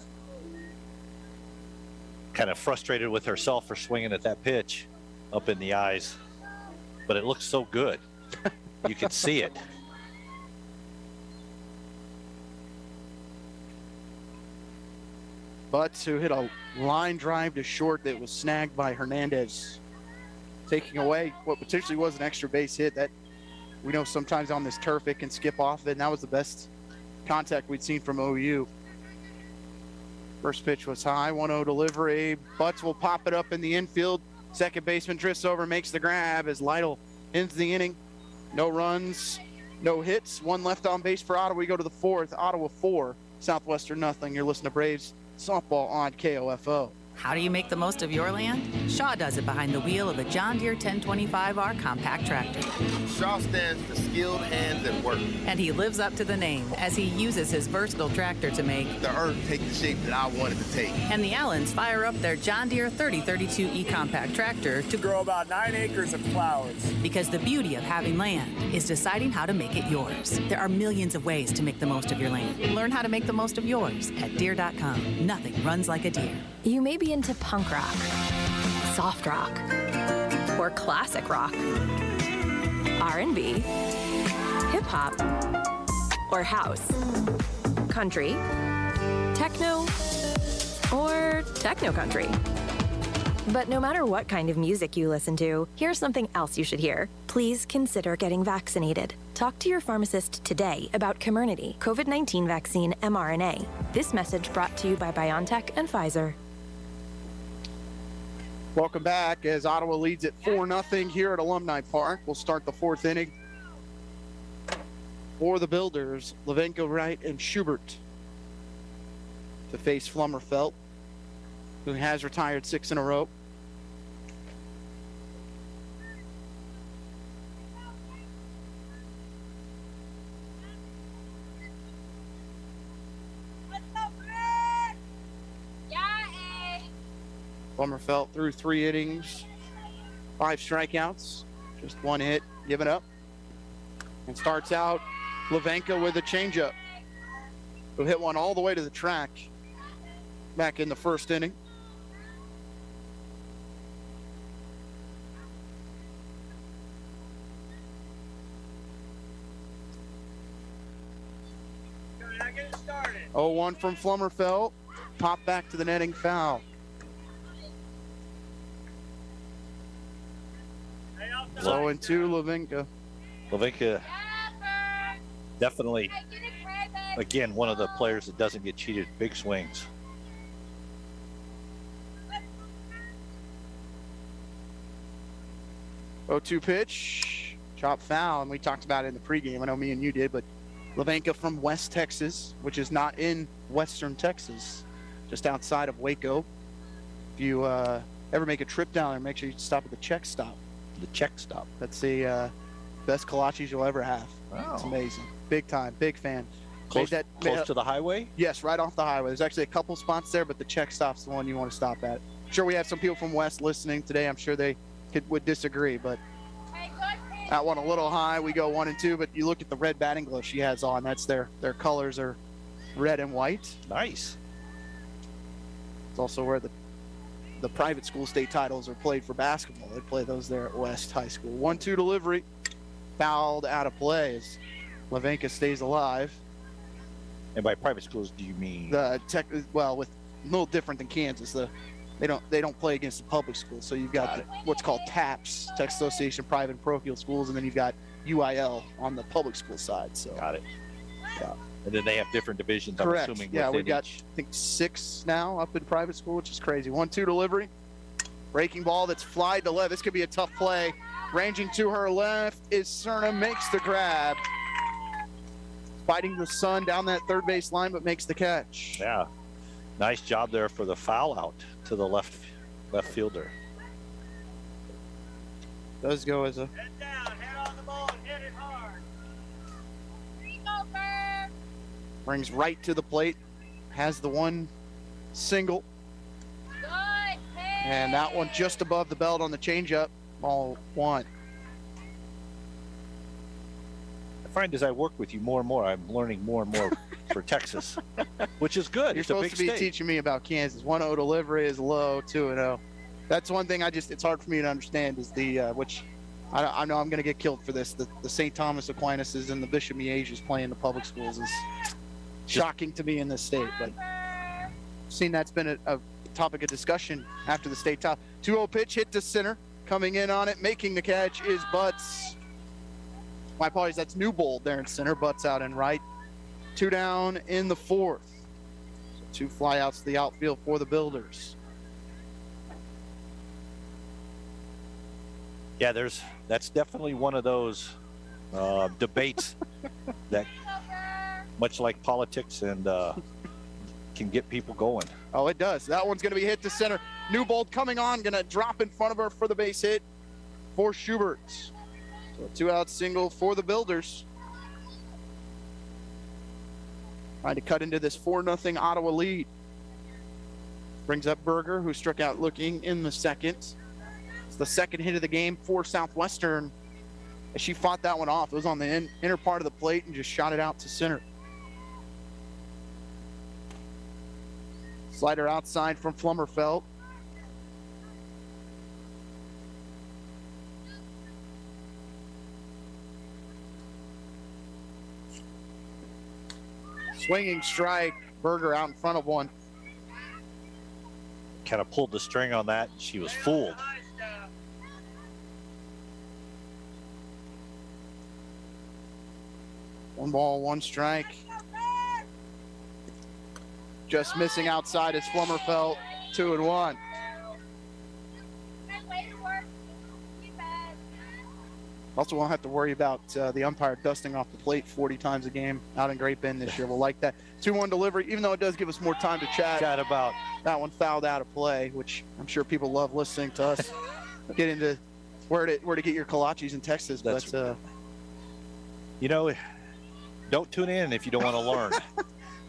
kind of frustrated with herself for swinging at that pitch up in the eyes, but it looked so good. You could see it. Butts, who hit a line drive to short that was snagged by Hernandez, taking away what potentially was an extra base hit. That we know sometimes on this turf it can skip off of it, and that was the best contact we'd seen from OU. First pitch was high, 1-0 delivery. Butts will pop it up in the infield. Second baseman drifts over, makes the grab as Lytle ends the inning. No runs, no hits, 1 left on base for Ottawa. We go to the fourth. Ottawa 4, Southwestern nothing. You're listening to Braves Softball on KOFO. How do you make the most of your land? Shaw does it behind the wheel of a John Deere 1025R compact tractor. Shaw stands for skilled hands at work. And he lives up to the name as he uses his versatile tractor to make the earth take the shape that I want it to take. And the Allens fire up their John Deere 3032E compact tractor to grow about 9 acres of flowers. Because the beauty of having land is deciding how to make it yours. There are millions of ways to make the most of your land. Learn how to make the most of yours at Deere.com. Nothing runs like a Deere. You may be into punk rock, soft rock, or classic rock, R&B, hip hop, or house, country, techno, or techno country. But no matter what kind of music you listen to, here's something else you should hear. Please consider getting vaccinated. Talk to your pharmacist today about Comirnaty, COVID-19 vaccine mRNA. This message brought to you by BioNTech and Pfizer. Welcome back as Ottawa leads at 4-0 here at Alumni Park. We'll start the fourth inning. For the Builders, Levenko, Wright, and Schubert to face Flummerfelt, who has retired 6 in a row. Flummerfelt through 3 innings, 5 strikeouts, just 1 hit given up. And starts out Levenko with a changeup, who hit one all the way to the track back in the first inning. Now get it started. 0-1 from Flummerfelt, pop back to the netting, foul. 0-2 Levenko. Levenko definitely, again, one of the players that doesn't get cheated. Big swings. Oh, 2 pitch, chop foul, and we talked about it in the pregame. I know me and you did, but Levenko from West Texas, which is not in Western Texas, just outside of Waco. If you ever make a trip down there, make sure you stop at the Czech Stop. The Czech Stop. That's the best kolaches you'll ever have. Wow. It's amazing. Big time, big fan. Close to the highway? Yes, right off the highway. There's actually a couple spots there, but the Czech Stop's the one you want to stop at. I'm sure we have some people from West listening today. I'm sure they would disagree, but that one a little high. We go 1 and 2, but you look at the red batting glove she has on. That's their colors are red and white. Nice. It's also where the private school state titles are played for basketball. They play those there at West High School. 1-2 delivery, fouled out of play as Levenko stays alive. And by private schools, do you mean? Well, with a little different than Kansas. They don't play against the public schools. So you've got what's called TAPS, Texas Association of Private and Parochial Schools, and then you've got UIL on the public school side. So got it. Yeah. And then they have different divisions, Correct. I'm assuming. Yeah, we've got, I think, 6 now up in private school, which is crazy. 1-2 delivery. Breaking ball that's flied to left. This could be a tough play. Ranging to her left is Cerna, makes the grab. Fighting the sun down that third base line, but makes the catch. Yeah. Nice job there for the foul out to the left fielder. Does go as a... Head down, head on the ball, and hit it hard. Brings right to the plate. Has the one single. And that one just above the belt on the changeup. Ball 1. I find as I work with you more and more, I'm learning more and more for Texas, which is good. You're It's a supposed big to be state. teaching me about Kansas. 1-0 delivery is low, 2-0. That's one thing it's hard for me to understand is which I know I'm going to get killed for this. The St. Thomas Aquinas and the Bishop Miages playing the public schools is shocking to me in this state. But I've seen that's been a topic of discussion after the state top. 2-0 pitch hit to center. Coming in on it, making the catch is Butts. My apologies, that's Newbold there in center. Butts out and right. 2 down in the 4th. So 2 flyouts to the outfield for the Builders. Yeah, that's definitely one of those debates that, much like politics, and can get people going. Oh, it does. That one's going to be hit to center. Newbold coming on, going to drop in front of her for the base hit for Schubert. So a 2-out single for the Builders. Trying to cut into this 4-0 Ottawa lead. Brings up Berger, who struck out looking in the second. It's the second hit of the game for Southwestern as she fought that one off. It was on the inner part of the plate and just shot it out to center. Slider outside from Flummerfelt. Swinging strike. Berger out in front of one. Kind of pulled the string on that. She was fooled. One ball, one strike. Just missing outside is Flummerfelt. 2-1. Also won't have to worry about the umpire dusting off the plate 40 times a game out in Great Bend this year. We'll like that. 2-1 delivery, even though it does give us more time to chat about that one fouled out of play, which I'm sure people love listening to us get into where to get your kolaches in Texas. That's, but you know, don't tune in if you don't want to learn.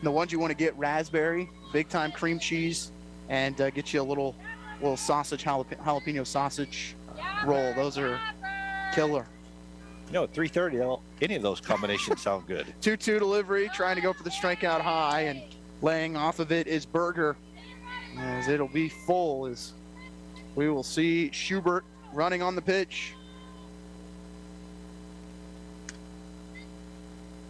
The ones you want to get: raspberry, big time cream cheese, and get you a little sausage, jalapeno sausage roll. Those are killer. You know, at 3:30, any of those combinations sound good. 2-2 delivery, trying to go for the strikeout high, and laying off of it is Berger. As it'll be full, as we will see Schubert running on the pitch.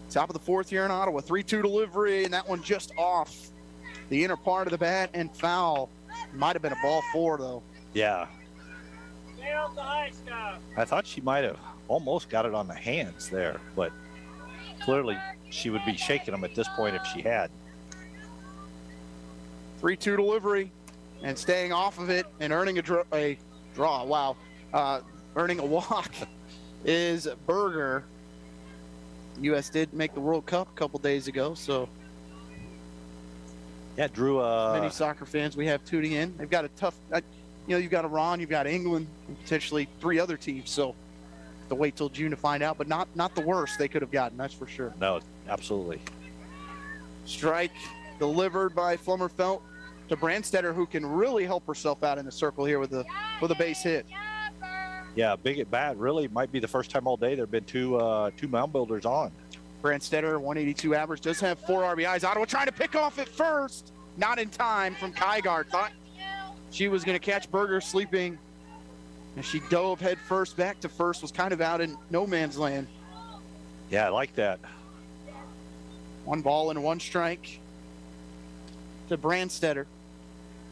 Top of the fourth here in Ottawa. 3-2 delivery, and that one just off the inner part of the bat and foul. Might have been a ball four, though. Yeah. Stay off the high stuff. I thought she might have almost got it on the hands there, but clearly she would be shaking them at this point if she had. 3-2 delivery, and staying off of it and earning a draw. Wow. Earning a walk is Berger. U.S. did make the World Cup a couple days ago, so yeah, Drew. Many soccer fans we have tuning in. They've got a tough. You've got Iran, you've got England, and potentially 3 other teams. So to wait till June to find out, but not the worst they could have gotten. That's for sure. No, absolutely. Strike delivered by Flummerfelt to Brandstetter, who can really help herself out in the circle here with a base hit. Yeah, big at bat. Really might be the first time all day there have been two mound builders on. Brandstetter, 182 average, does have 4 RBIs. Ottawa trying to pick off at first. Not in time from Kygard. Thought she was going to catch Berger sleeping. And she dove head first back to first, was kind of out in no man's land. Yeah, I like that. 1 ball and 1 strike to Brandstetter.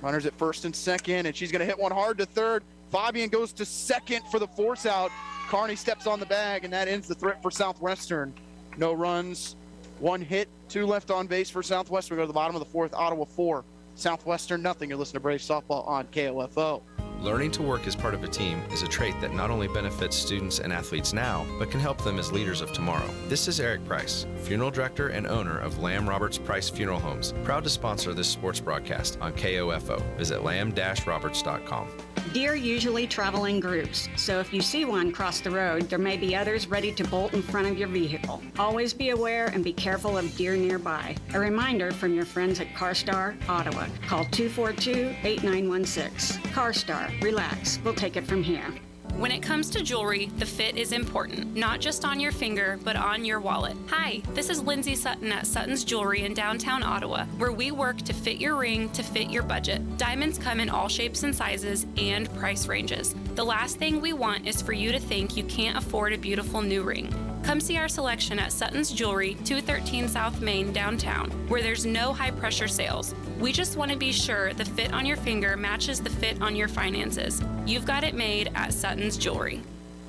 Runners at first and second, and she's going to hit one hard to third. Fabian goes to second for the force out. Carney steps on the bag, and that ends the threat for Southwestern. No runs, 1 hit, 2 left on base for Southwestern. We go to the bottom of the fourth. Ottawa 4, Southwestern nothing. You're listening to Brave Softball on KOFO. Learning to work as part of a team is a trait that not only benefits students and athletes now, but can help them as leaders of tomorrow. This is Eric Price, funeral director and owner of Lamb Roberts Price Funeral Homes, proud to sponsor this sports broadcast on KOFO. Visit lamb-roberts.com. Deer usually travel in groups, so if you see one cross the road, there may be others ready to bolt in front of your vehicle. Always be aware and be careful of deer nearby. A reminder from your friends at CarStar Ottawa. Call 242-8916. CarStar, relax. We'll take it from here. When it comes to jewelry, the fit is important, not just on your finger, but on your wallet. Hi, this is Lindsay Sutton at Sutton's Jewelry in downtown Ottawa, where we work to fit your ring to fit your budget. Diamonds come in all shapes and sizes and price ranges. The last thing we want is for you to think you can't afford a beautiful new ring. Come see our selection at Sutton's Jewelry, 213 South Main, downtown, where there's no high-pressure sales. We just want to be sure the fit on your finger matches the fit on your finances. You've got it made at Sutton's Jewelry.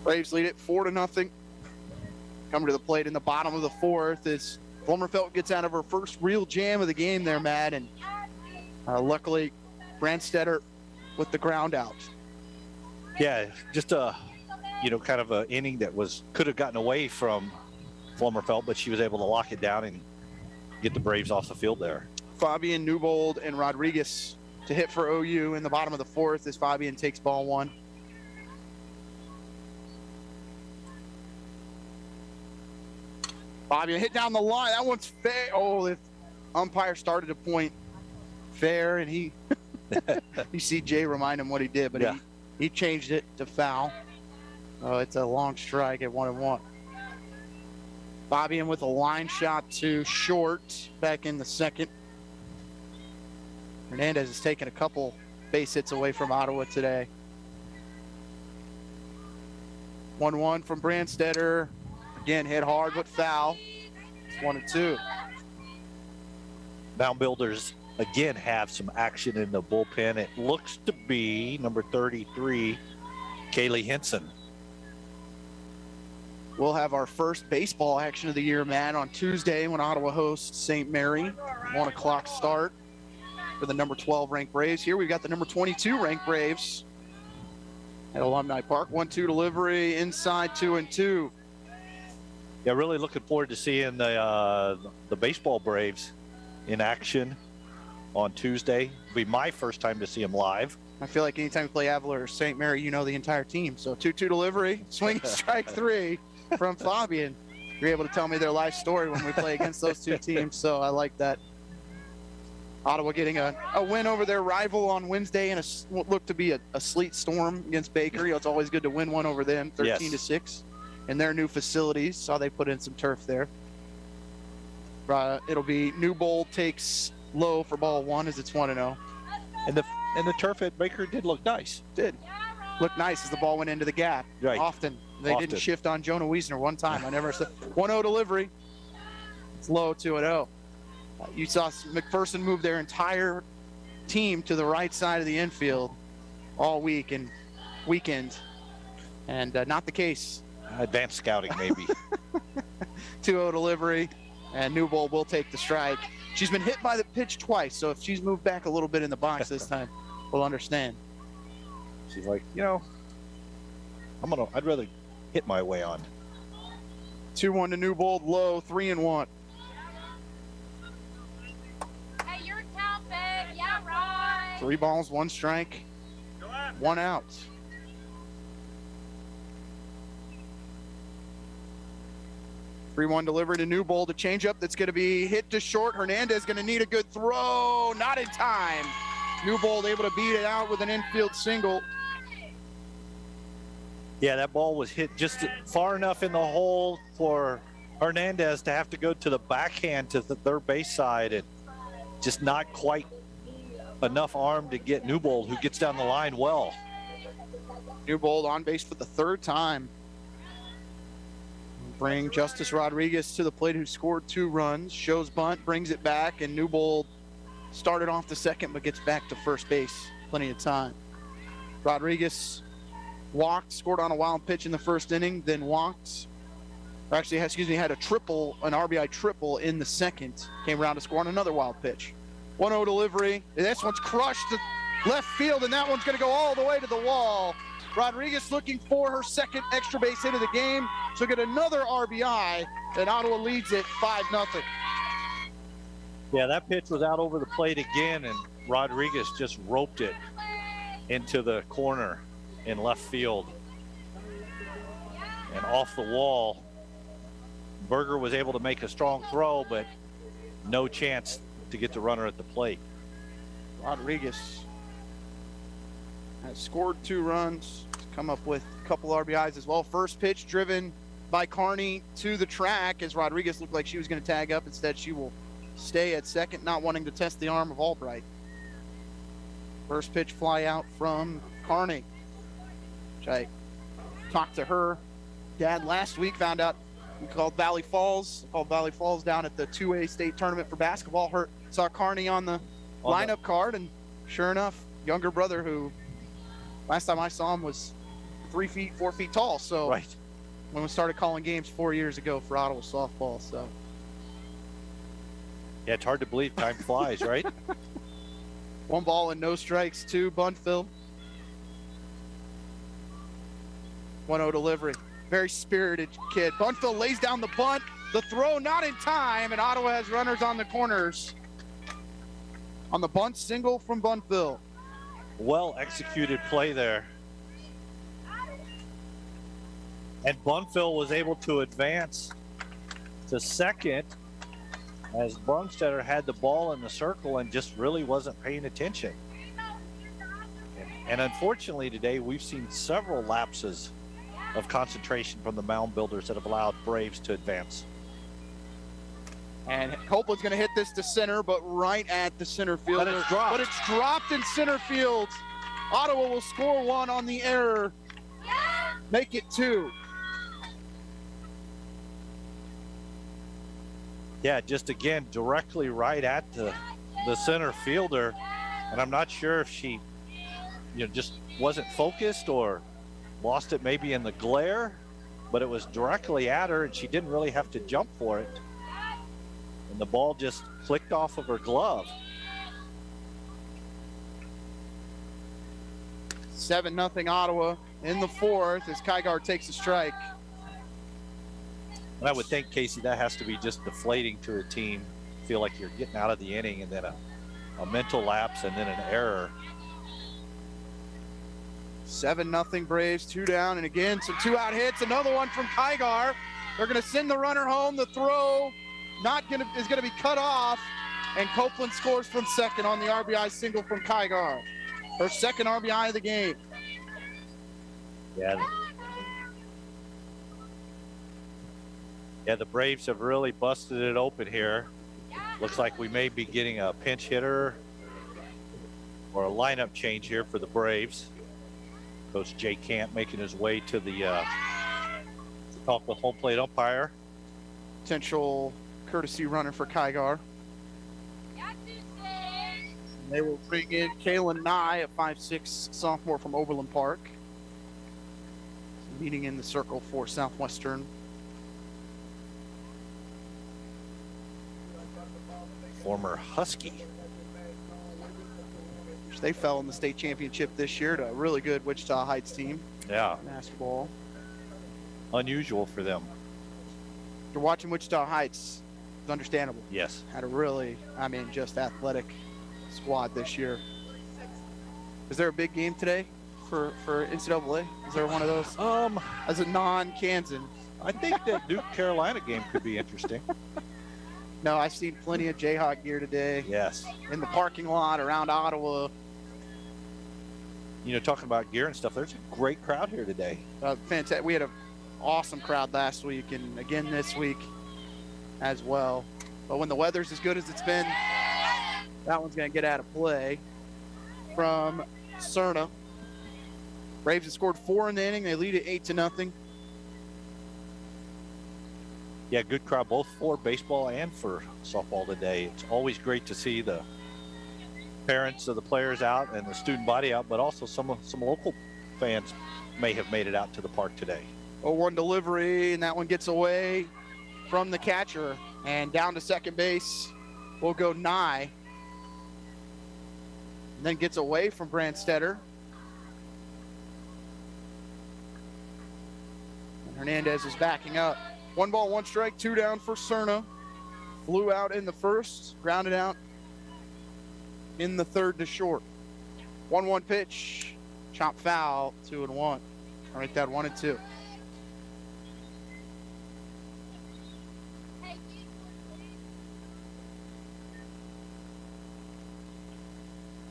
Braves lead it 4-0. Coming to the plate in the bottom of the fourth as Flummerfelt gets out of her first real jam of the game there, Matt, and luckily Brandstetter with the ground out. Yeah, just kind of an inning that could have gotten away from Flummerfelt, but she was able to lock it down and get the Braves off the field there. Fabian, Newbold, and Rodriguez to hit for OU in the bottom of the fourth as Fabian takes ball 1. Fabian hit down the line. That one's fair. Oh, the umpire started to point fair, and you see Jay remind him what he did, but yeah. he changed it to foul. Oh, it's a long strike at 1-1. Fabian with a line shot to short back in the second. Hernandez has taken a couple base hits away from Ottawa today. 1-1 from Brandstetter. Again, hit hard but foul. It's 1-2. Mound Builders again have some action in the bullpen. It looks to be number 33, Kaylee Henson. We'll have our first baseball action of the year, Matt, on Tuesday when Ottawa hosts St. Mary. 1 o'clock start for the number 12 ranked Braves. Here we've got the number 22 ranked Braves at Alumni Park. 1-2 delivery, inside 2-2. Yeah, really looking forward to seeing the baseball Braves in action on Tuesday. It'll be my first time to see them live. I feel like anytime you play Avila or St. Mary, you know the entire team. So 2-2 delivery, swing strike 3 from Fabian. You're able to tell me their life story when we play against those two teams, so I like that. Ottawa getting a win over their rival on Wednesday in what looked to be a sleet storm against Baker. It's always good to win one over them, 13-6 in their new facilities. Saw they put in some turf there. It'll be Newbold takes low for ball 1 as it's 1-0. And the turf at Baker did look nice. Did. Looked nice as the ball went into the gap. Right. Often. They didn't shift on Jonah Wiesner one time. I never said 1-0 delivery. It's low 2-0. You saw McPherson move their entire team to the right side of the infield all week and weekend. And not the case. Advanced scouting, maybe. 2-0 delivery. And Newbold will take the strike. She's been hit by the pitch twice, so if she's moved back a little bit in the box this time, we'll understand. She's like, I'd rather hit my way on. 2-1 to Newbold, low, 3-1. Hey, your count, babe. Yeah, right. 3 balls, 1 strike, 1 out. Three 3-1 delivery to Newbold, a changeup that's going to be hit to short. Hernandez going to need a good throw, not in time. Newbold able to beat it out with an infield single. Yeah, that ball was hit just far enough in the hole for Hernandez to have to go to the backhand to the third base side, and just not quite enough arm to get Newbold, who gets down the line well. Newbold on base for the 3rd time. Bring Justice Rodriguez to the plate, who scored 2 runs. Shows bunt, brings it back, and Newbold started off the second but gets back to first base. Plenty of time. Rodriguez walked, scored on a wild pitch in the 1st inning, then walked. Or actually, had a triple, an RBI triple in the 2nd. Came around to score on another wild pitch. 1-0 delivery. This one's crushed to left field, and that one's going to go all the way to the wall. Rodriguez looking for her 2nd extra base hit of the game. She'll get another RBI, and Ottawa leads it 5-0. Yeah, that pitch was out over the plate again, and Rodriguez just roped it into the corner in left field. And off the wall, Berger was able to make a strong throw, but no chance to get the runner at the plate. Rodriguez has scored 2 runs, come up with a couple RBIs as well. First pitch driven by Carney to the track as Rodriguez looked like she was going to tag up. Instead, she will stay at second, not wanting to test the arm of Albright. First pitch fly out from Carney, which I talked to her dad last week, found out we called Valley Falls down at the 2A state tournament for basketball. Saw Carney on the lineup card, and sure enough, younger brother who last time I saw him was 3 feet, 4 feet tall. So right when we started calling games 4 years ago for Ottawa softball. So yeah, it's hard to believe time flies, right? 1 ball and no strikes to Bunfield. 1-0 delivery. Very spirited kid. Bunfield lays down the bunt. The throw not in time, and Ottawa has runners on the corners. On the bunt single from Bunfield. Well executed play there. And Bunfield was able to advance to second as Brunstetter had the ball in the circle and just really wasn't paying attention. And unfortunately today, we've seen several lapses of concentration from the mound builders that have allowed Braves to advance. And Copeland's going to hit this to center, but right at the center field. But it's dropped in center field. Ottawa will score 1 on the error. Make it 2. Yeah, just again, directly right at the center fielder. And I'm not sure if she, just wasn't focused or lost it maybe in the glare, but it was directly at her and she didn't really have to jump for it. And the ball just flicked off of her glove. 7-0 Ottawa in the fourth as Kygar takes a strike. And I would think, Casey, that has to be just deflating to a team. Feel like you're getting out of the inning and then a mental lapse and then an error. 7-0 Braves, 2 down, and again some 2-out hits. Another one from Kygar. They're going to send the runner home. The throw is going to be cut off, and Copeland scores from second on the RBI single from Kygar. Her second RBI of the game. Yeah, the Braves have really busted it open here. Looks like we may be getting a pinch hitter or a lineup change here for the Braves. Coach Jay Camp making his way to the talk with home plate umpire. Potential courtesy runner for Kygar. They will bring in Kaylin Nye, a 5'6" sophomore from Overland Park. Meeting in the circle for Southwestern. Former Husky. They fell in the state championship this year to a really good Wichita Heights team. Yeah. Basketball. Unusual for them. You're watching Wichita Heights. It's understandable. Yes. Had a really, just athletic squad this year. Is there a big game today for NCAA? Is there one of those? As a non-Kansan. I think that Duke Carolina game could be interesting. No, I've seen plenty of Jayhawk gear today. Yes. In the parking lot around Ottawa. Talking about gear and stuff, there's a great crowd here today. Fantastic. We had an awesome crowd last week and again this week as well. But when the weather's as good as it's been, that one's going to get out of play from Cerna. Braves have scored 4 in the inning. They lead it 8-0. Yeah, good crowd both for baseball and for softball today. It's always great to see the parents of the players out and the student body out, but also some local fans may have made it out to the park today. 0-1 delivery, and that one gets away from the catcher. And down to second base will go Nye. And then gets away from Brandstetter. And Hernandez is backing up. 1 ball, 1 strike, 2 down for Cerna. Flew out in the first, grounded out in the third to short. 1-1 pitch, chop foul, 2-1. All right, that 1-2.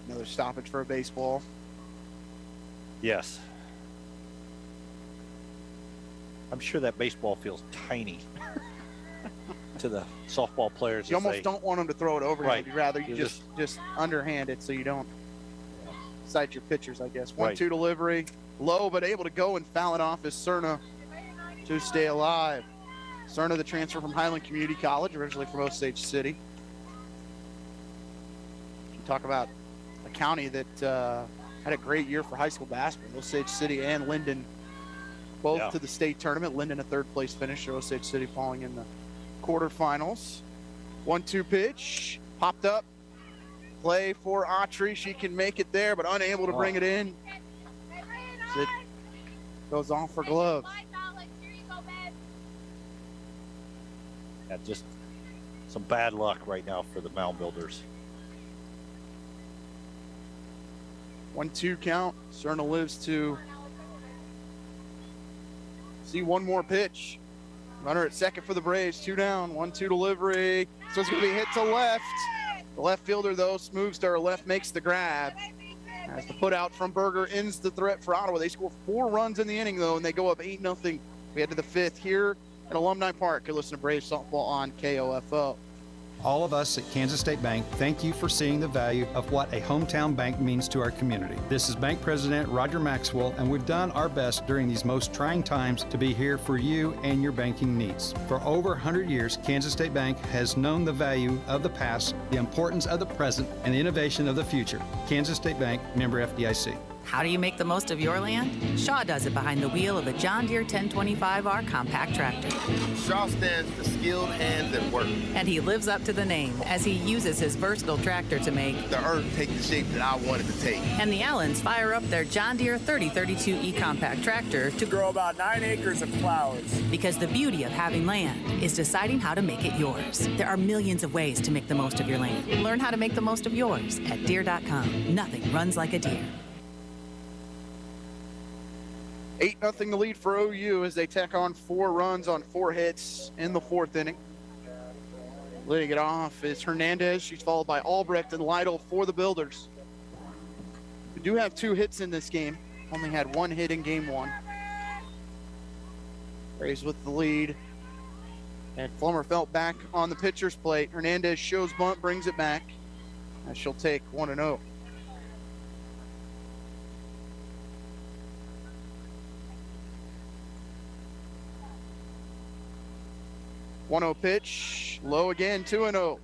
Another stoppage for a baseball. Yes. I'm sure that baseball feels tiny to the softball players. You almost don't want them to throw it overhand. Right. You'd rather you just underhand it so you don't cite your pitchers, I guess. 1-2 delivery. Low, but able to go and foul it off as Cerna to stay alive. Cerna, the transfer from Highland Community College, originally from Osage City. You talk about a county that had a great year for high school basketball. Osage City and Linden both to the state tournament. Linden a third place finish, Osage City falling in the quarterfinals. 1-2 pitch, popped up. Play for Autry. She can make it there, but unable to bring it in. It goes off for glove. Yeah, just some bad luck right now for the mound builders. 1-2 count. Cerna lives to see one more pitch. Runner at second for the Braves. 2 down. 1-2 delivery. So it's going to be hit to left. The left fielder, though, moves to her left, makes the grab. As the put out from Berger ends the threat for Ottawa. They score 4 runs in the inning, though, and they go up 8-0. We head to the 5th here at Alumni Park. You listen to Braves softball on KOFO. All of us at Kansas State Bank thank you for seeing the value of what a hometown bank means to our community. This is Bank President Roger Maxwell, and we've done our best during these most trying times to be here for you and your banking needs. For over 100 years, Kansas State Bank has known the value of the past, the importance of the present, and the innovation of the future. Kansas State Bank, member FDIC. How do you make the most of your land? Shaw does it behind the wheel of a John Deere 1025R compact tractor. Shaw stands for skilled hands at work. And he lives up to the name as he uses his versatile tractor to make the earth take the shape that I wanted to take. And the Allens fire up their John Deere 3032E compact tractor to grow about 9 acres of flowers. Because the beauty of having land is deciding how to make it yours. There are millions of ways to make the most of your land. Learn how to make the most of yours at Deere.com. Nothing runs like a Deere. 8-0 the lead for OU as they tack on 4 runs on 4 hits in the 4th inning. Leading it off is Hernandez. She's followed by Albrecht and Lytle for the Builders. We do have 2 hits in this game. Only had 1 hit in game 1. Braves with the lead. And Flummerfelt back on the pitcher's plate. Hernandez shows bunt, brings it back. And she'll take 1-0. One-0 pitch, low again, 2-0.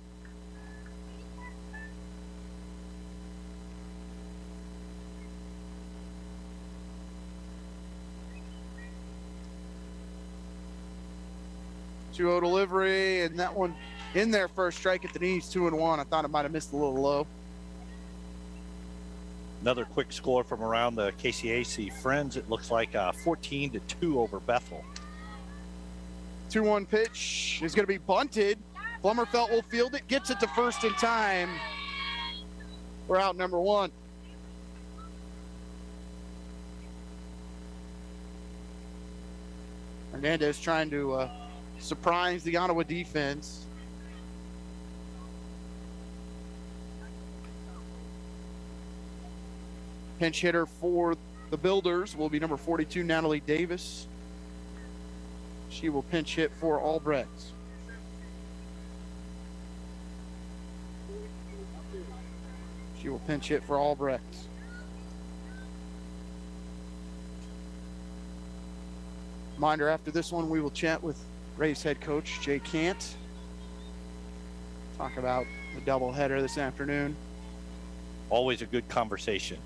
Two-0 delivery, and that one in there for a strike at the knees, 2-1. I thought it might have missed a little low. Another quick score from around the KCAC Friends. It looks like 14-2 over Bethel. 2-1 pitch is going to be bunted. Flummerfelt will field it, gets it to first in time. We're out number 1. Hernandez trying to surprise the Ottawa defense. Pinch hitter for the Builders will be number 42, Natalie Davis. She will pinch hit for Albrecht. She will pinch hit for Albrecht. Reminder, after this one, we will chat with Braves head coach Jay Cant. Talk about the doubleheader this afternoon. Always a good conversation.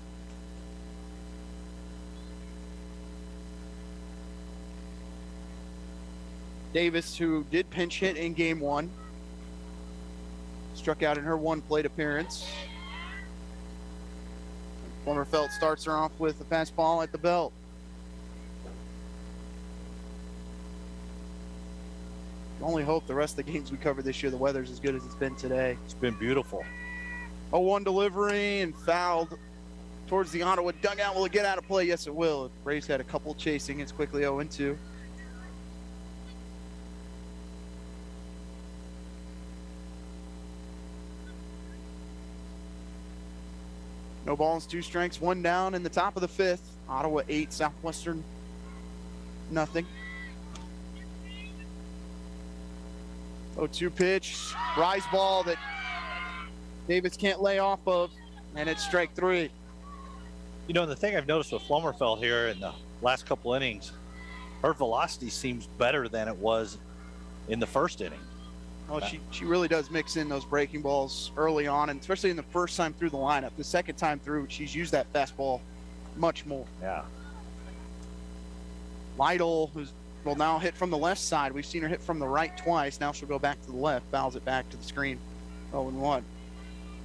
Davis, who did pinch hit in game 1, struck out in her 1 plate appearance. Flummerfelt starts her off with a fastball at the belt. Only hope the rest of the games we cover this year, the weather's as good as it's been today. It's been beautiful. 0-1 delivery and fouled towards the Ottawa dugout. Will it get out of play? Yes, it will. Braves had a couple chasing. It's quickly 0-2. No balls, 2 strikes, 1 down in the top of the 5th. Ottawa 8, Southwestern nothing. 0-2 pitch, rise ball that Davis can't lay off of, and it's strike 3. You know, the thing I've noticed with Flummerfelt here in the last couple innings, her velocity seems better than it was in the first inning. Oh, she really does mix in those breaking balls early on, and especially in the first time through the lineup. The second time through, she's used that fastball much more. Yeah. Lytle, who's will now hit from the left side. We've seen her hit from the right twice. Now she'll go back to the left, fouls it back to the screen. 0-1. It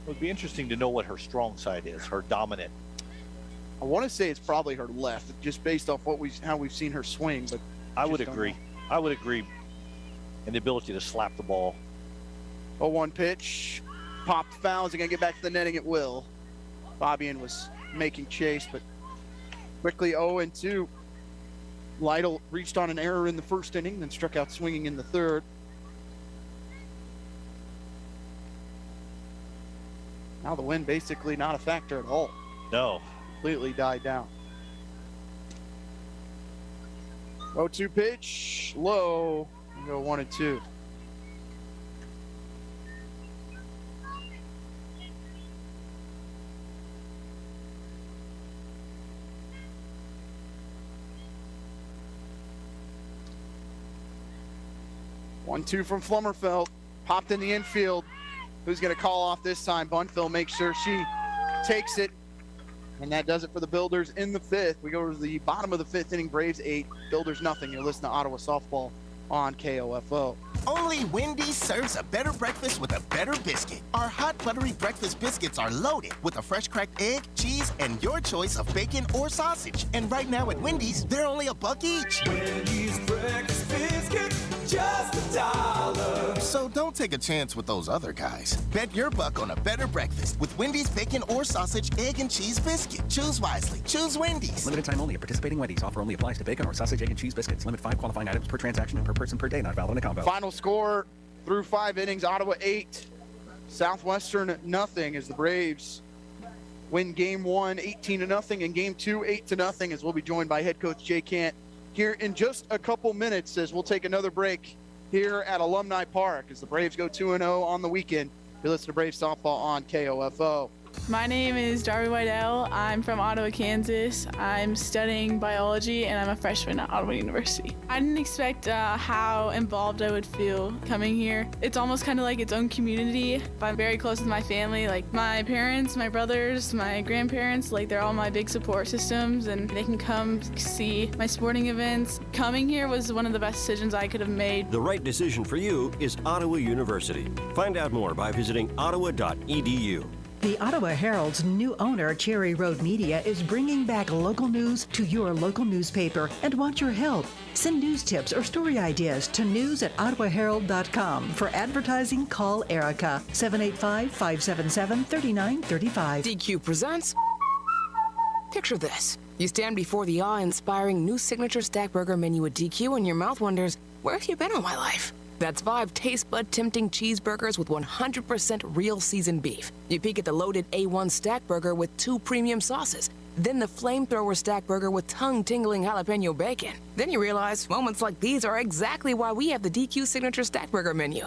would be interesting to know what her strong side is, her dominant. I want to say it's probably her left, just based off how we've seen her swing. But I would agree. I would agree. And the ability to slap the ball. 0-1 pitch, popped foul. Is it going to get back to the netting? It will. Fabian was making chase, but quickly 0-2. Lytle reached on an error in the first inning, then struck out swinging in the 3rd. Now the wind basically not a factor at all. No. Completely died down. 0-2 pitch, low. We'll go 1-2. 1-2 from Flummerfelt. Popped in the infield. Who's going to call off this time? Bunfill makes sure she takes it. And that does it for the Builders in the 5th. We go to the bottom of the 5th inning. Braves 8, Builders nothing. You're listening to Ottawa Softball on KOFO. Only Wendy's serves a better breakfast with a better biscuit. Our hot buttery breakfast biscuits are loaded with a fresh cracked egg, cheese, and your choice of bacon or sausage. And right now at Wendy's, they're only $1 each. Wendy's breakfast biscuit, just $1. So don't take a chance with those other guys. Bet your buck on a better breakfast with Wendy's bacon or sausage, egg, and cheese biscuit. Choose wisely. Choose Wendy's. Limited time only at participating Wendy's. Offer only applies to bacon or sausage, egg, and cheese biscuits. Limit 5 qualifying items per transaction and per person per day. Not valid in a combo. Final score through 5 innings, Ottawa 8, Southwestern nothing, as the Braves win game 1 18-0 and game 2 8-0, as we'll be joined by head coach Jay Cant here in just a couple minutes, as we'll take another break here at Alumni Park as the Braves go 2-0 on the weekend. You listen to Braves Softball on KOFO. My name is Darby Whitell. I'm from Ottawa, Kansas. I'm studying biology, and I'm a freshman at Ottawa University. I didn't expect how involved I would feel coming here. It's almost kind of like its own community. I'm very close with my family, like my parents, my brothers, my grandparents, like they're all my big support systems, and they can come see my sporting events. Coming here was one of the best decisions I could have made. The right decision for you is Ottawa University. Find out more by visiting ottawa.edu. The Ottawa Herald's new owner, Cherry Road Media, is bringing back local news to your local newspaper and wants your help. Send news tips or story ideas to news@ottawaherald.com. For advertising, call Erica, 785-577-3935. DQ presents. Picture this. You stand before the awe-inspiring new signature stack burger menu at DQ and your mouth wonders, where have you been all my life? That's 5 taste bud tempting cheeseburgers with 100% real seasoned beef. You peek at the loaded A1 stack burger with 2 premium sauces. Then the flamethrower stack burger with tongue-tingling jalapeno bacon. Then you realize moments like these are exactly why we have the DQ signature stack burger menu.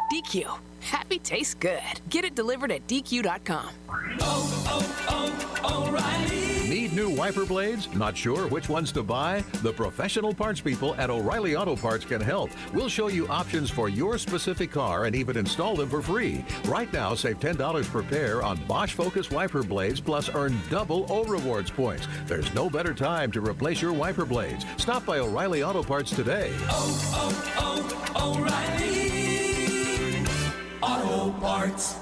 DQ. Happy tastes good. Get it delivered at DQ.com. O'Reilly. Need new wiper blades? Not sure which ones to buy? The professional parts people at O'Reilly Auto Parts can help. We'll show you options for your specific car and even install them for free. Right now, save $10 per pair on Bosch Focus wiper blades, plus earn double O Rewards points. There's no better time to replace your wiper blades. Stop by O'Reilly Auto Parts today. O'Reilly Auto Parts.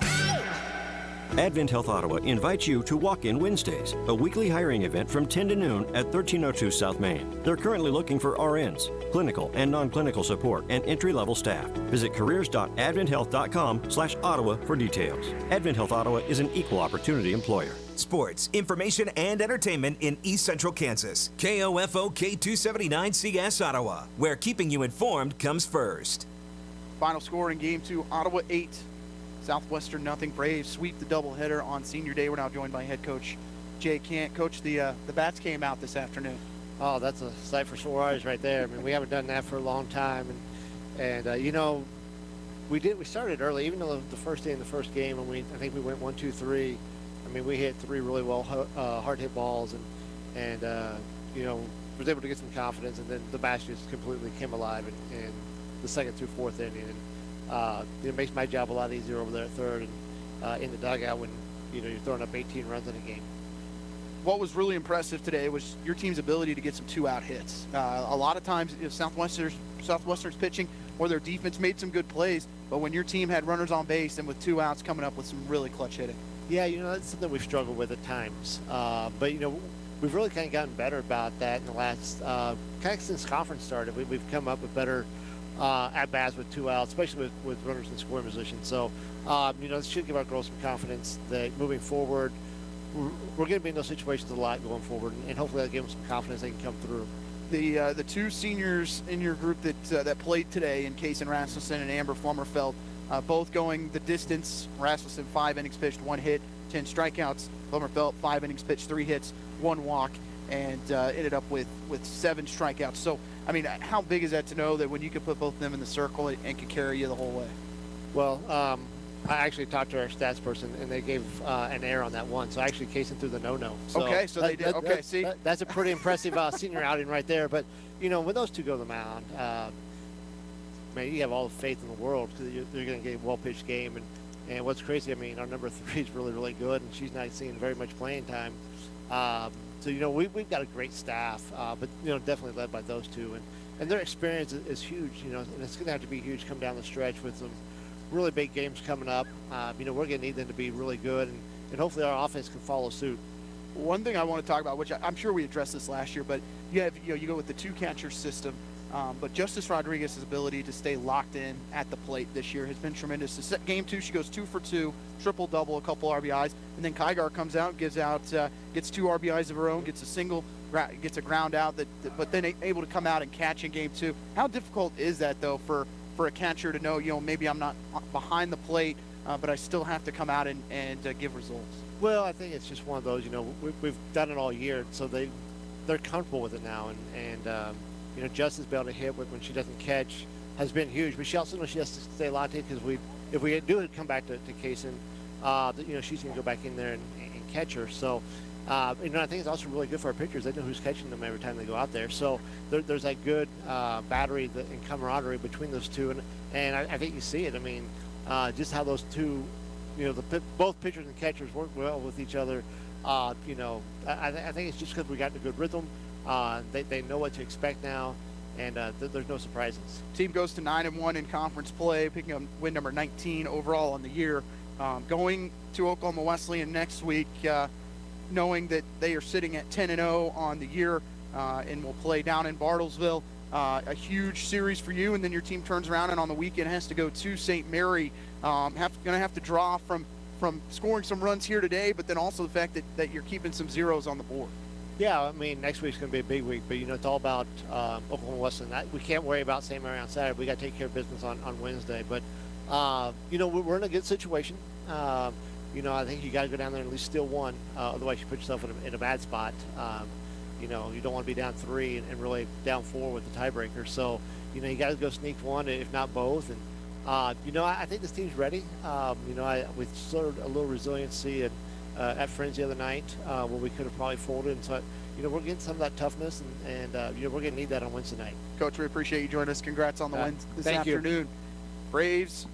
Advent Health Ottawa invites you to Walk-In Wednesdays, a weekly hiring event from 10 to noon at 1302 South Main. They're currently looking for RNs, clinical and non-clinical support, and entry-level staff. Visit careers.adventhealth.com/Ottawa for details. Advent Health Ottawa is an equal opportunity employer. Sports, information, and entertainment in East Central Kansas. KOFO K279CS Ottawa, where keeping you informed comes first. Final score in game 2, Ottawa 8, Southwestern nothing. Braves sweep the doubleheader on senior day. We're now joined by head coach Jay Cant. Coach, the bats came out this afternoon. Oh, that's a sight for sore eyes right there. I mean, we haven't done that for a long time, and you know, we started early, even though the first day in the first game, and I think we went 1, 2, 3. I mean, we hit 3 really well hard hit balls, and you know, was able to get some confidence, and then the bats just completely came alive in the second through 4th inning. And, it makes my job a lot easier over there at third and in the dugout when you're throwing up 18 runs in a game. What was really impressive today was your team's ability to get some 2-out hits. A lot of times, if Southwestern's pitching or their defense made some good plays, but when your team had runners on base and with 2 outs, coming up with some really clutch hitting. Yeah, that's something we've struggled with at times. But we've really kind of gotten better about that in the last kind of since conference started. We've come up with better at bats with 2 outs, especially with runners in scoring position. So, this should give our girls some confidence that moving forward, we're going to be in those situations a lot going forward, and hopefully that'll give them some confidence they can come through. The 2 seniors in your group that played today, in Kaysen Rasmussen and Amber Flummerfelt, both going the distance. Rasmussen 5 innings pitched, 1 hit, 10 strikeouts. Flummerfelt 5 innings pitched, 3 hits, 1 walk, and ended up with 7 strikeouts. So, I mean, how big is that to know that when you could put both of them in the circle and could carry you the whole way? Well, I actually talked to our stats person, and they gave an error on that one. So actually, Kaysen threw the no-no. So okay, so they did. Okay, see? That's a pretty impressive senior outing right there. But, when those 2 go to the mound, man, you have all the faith in the world because they're going to get a well-pitched game. And what's crazy, I mean, our number 3 is really, really good, and she's not seeing very much playing time. So, you know, we've got a great staff, but, you know, definitely led by those two. And their experience is huge, you know, and it's going to have to be huge come down the stretch with some really big games coming up. You know, we're going to need them to be really good, and hopefully our offense can follow suit. One thing I want to talk about, which I'm sure we addressed this last year, but you go with the 2-catcher system. But Justice Rodriguez's ability to stay locked in at the plate this year has been tremendous. Game 2, she goes 2 for 2, triple-double, a couple RBIs, and then Kygar comes out, gets 2 RBIs of her own, gets a single, gets a ground out, but then able to come out and catch in Game 2. How difficult is that, though, for a catcher to know, you know, maybe I'm not behind the plate, but I still have to come out and give results? Well, I think it's just one of those, you know, we've done it all year, so they're comfortable with it now, and you know, Justice being able to hit when she doesn't catch has been huge, but she also knows she has to stay locked in because if we do come back to Kaysen, you know, she's going to go back in there and catch her. So, you know, I think it's also really good for our pitchers. They know who's catching them every time they go out there. So there's that good battery and camaraderie between those two, and I think you see it. I mean, just how those two, you know, both pitchers and catchers work well with each other. You know, I think it's just because we got in a good rhythm. They know what to expect now, and there's no surprises. Team goes to 9-1 in conference play, picking up win number 19 overall on the year. Going to Oklahoma Wesleyan next week, knowing that they are sitting at 10-0 on the year, and will play down in Bartlesville. A huge series for you, and then your team turns around and on the weekend has to go to St. Mary. Going to have to draw from scoring some runs here today, but then also the fact that you're keeping some zeros on the board. Yeah, I mean, next week's going to be a big week, but, you know, it's all about Oklahoma Wesleyan. We can't worry about St. Mary on Saturday. We got to take care of business on Wednesday. But, you know, we're in a good situation. You know, I think you got to go down there and at least steal one. Otherwise, you put yourself in a bad spot. You know, you don't want to be down 3 and really down 4 with the tiebreaker. So, you know, you got to go sneak one, if not both. And, you know, I think this team's ready. You know, we showed a little resiliency at Friends the other night where we could have probably folded. And so, you know, we're getting some of that toughness, and you know, we're going to need that on Wednesday night. Coach, we appreciate you joining us. Congrats on the win this thank afternoon. You. Braves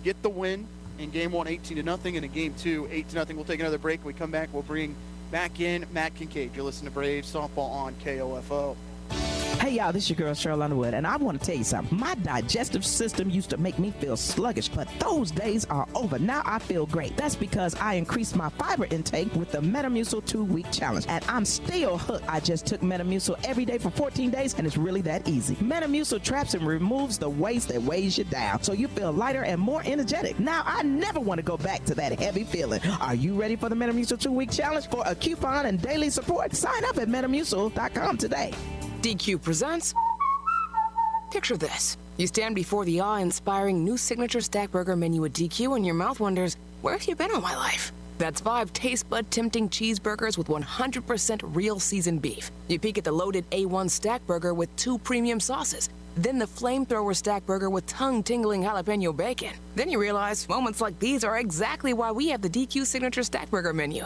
get the win in Game 1, 18-0, and in Game 2, 8-0. We'll take another break. When we come back, we'll bring back in Matt Kincaid. You're listening to Braves Softball on KOFO. Hey y'all, this is your girl Cheryl Underwood, and I want to tell you something. My digestive system used to make me feel sluggish, but those days are over. Now I feel great. That's because I increased my fiber intake with the Metamucil 2-week challenge, and I'm still hooked. I just took Metamucil every day for 14 days, and it's really that easy. Metamucil traps and removes the waste that weighs you down, so you feel lighter and more energetic. Now I never want to go back to that heavy feeling. Are you ready for the Metamucil 2-week challenge? For a coupon and daily support, sign up at Metamucil.com today. DQ presents. Picture this. You stand before the awe-inspiring new signature stack burger menu at DQ and your mouth wonders, where have you been all my life? That's 5 taste bud tempting cheeseburgers with 100% real seasoned beef. You peek at the loaded A1 stack burger with 2 premium sauces. Then the flamethrower stack burger with tongue-tingling jalapeno bacon. Then you realize moments like these are exactly why we have the DQ signature stack burger menu.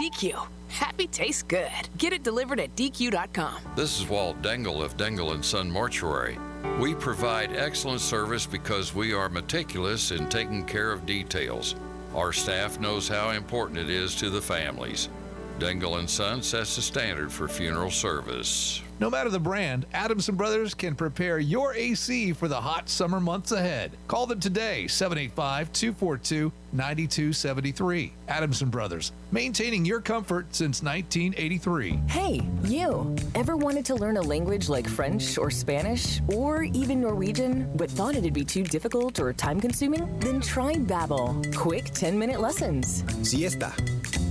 DQ. Happy tastes good. Get it delivered at DQ.com. This is Walt Dengel of Dengel & Son Mortuary. We provide excellent service because we are meticulous in taking care of details. Our staff knows how important it is to the families. Dengel & Son sets the standard for funeral service. No matter the brand, Adamson Brothers can prepare your AC for the hot summer months ahead. Call them today, 785-242-9273. Adamson Brothers, maintaining your comfort since 1983. Hey, you! Ever wanted to learn a language like French or Spanish or even Norwegian, but thought it'd be too difficult or time-consuming? Then try Babbel. Quick 10-minute lessons. Siesta.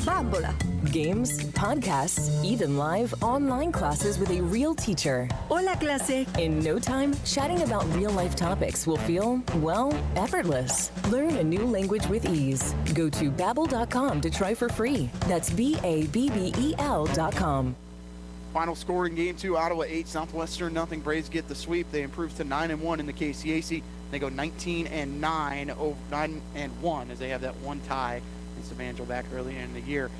Bambola. Games, podcasts, even live online classes with a real teacher. Hola, clase. In no time, chatting about real-life topics will feel, well, effortless. Learn a new language with ease. Go to Babbel.com to try for free. That's Babbel.com. Final score in Game 2, Ottawa 8, Southwestern nothing. Braves get the sweep. They improve to 9-1 in the KCAC. They go 19-9 over 9-1 as they have that one tie against Evangel back earlier in the year.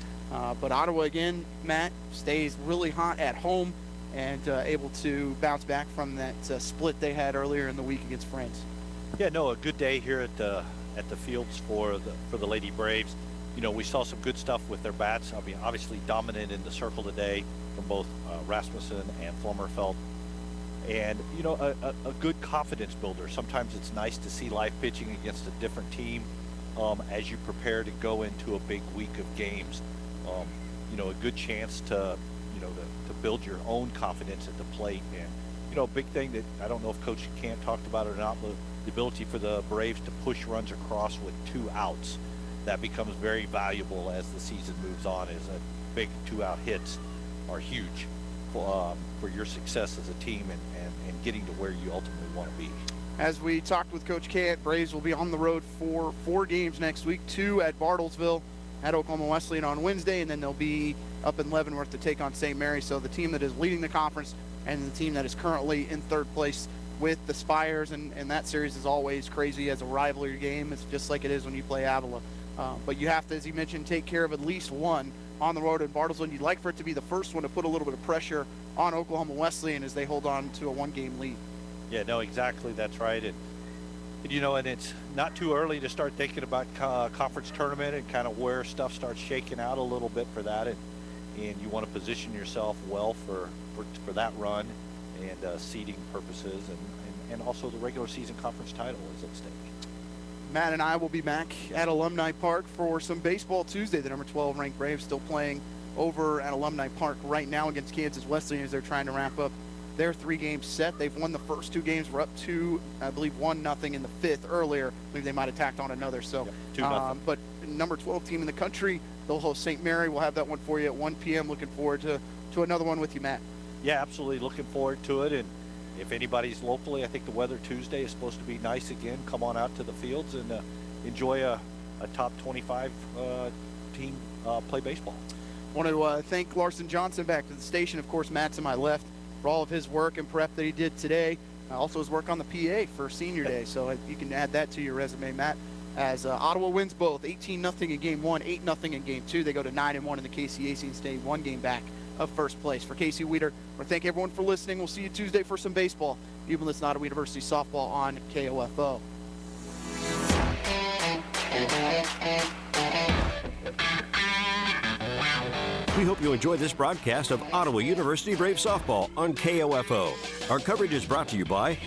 But Ottawa again, Matt, stays really hot at home. and able to bounce back from that split they had earlier in the week against Friends. Yeah, no, a good day here at the fields for the Lady Braves. You know, we saw some good stuff with their bats. I mean, obviously dominant in the circle today from both Rasmussen and Flummerfelt. And, you know, a good confidence builder. Sometimes it's nice to see live pitching against a different team as you prepare to go into a big week of games. You know, a good chance to, you know, to build your own confidence at the plate. And, you know, a big thing that I don't know if Coach Kant talked about it or not, but the ability for the Braves to push runs across with 2 outs. That becomes very valuable as the season moves on, as a big 2-out hits are huge for your success as a team and getting to where you ultimately want to be. As we talked with Coach Kant, Braves will be on the road for 4 games next week, 2 at Bartlesville, at Oklahoma Wesleyan on Wednesday, and then they'll be up in Leavenworth to take on St. Mary. So the team that is leading the conference and the team that is currently in 3rd place with the Spires, and that series is always crazy as a rivalry game. It's just like it is when you play Avila. But you have to, as you mentioned, take care of at least one on the road in Bartlesville, and you'd like for it to be the first one to put a little bit of pressure on Oklahoma Wesleyan as they hold on to a 1-game lead. Yeah, no, exactly. That's right. And you know, and it's not too early to start thinking about conference tournament and kind of where stuff starts shaking out a little bit for that. And you want to position yourself well for that run and seeding purposes. And also the regular season conference title is at stake. Matt and I will be back at Alumni Park for some Baseball Tuesday. The number 12 ranked Braves still playing over at Alumni Park right now against Kansas Wesleyan as they're trying to wrap up their 3-game set. They've won the first 2 games. We're up to, I believe, 1-0 in the 5th earlier. I believe they might have tacked on another. So, yep, 2-0. But number 12 team in the country, they'll host St. Mary. We'll have that one for you at 1 p.m. Looking forward to another one with you, Matt. Yeah, absolutely. Looking forward to it. And if anybody's locally, I think the weather Tuesday is supposed to be nice again. Come on out to the fields and enjoy a top 25 team play baseball. I want to thank Larson Johnson back to the station. Of course, Matt's to my left for all of his work and prep that he did today. Also his work on the PA for Senior Day. So you can add that to your resume, Matt. As Ottawa wins both, 18-0 in Game 1, 8-0 in Game 2. They go to 9-1 in the KCAC and stay 1 game back of first place. For Casey Weeder, I want to thank everyone for listening. We'll see you Tuesday for some baseball. You've been listening to Ottawa University Softball on KOFO. We hope you enjoyed this broadcast of Ottawa University Brave Softball on KOFO. Our coverage is brought to you by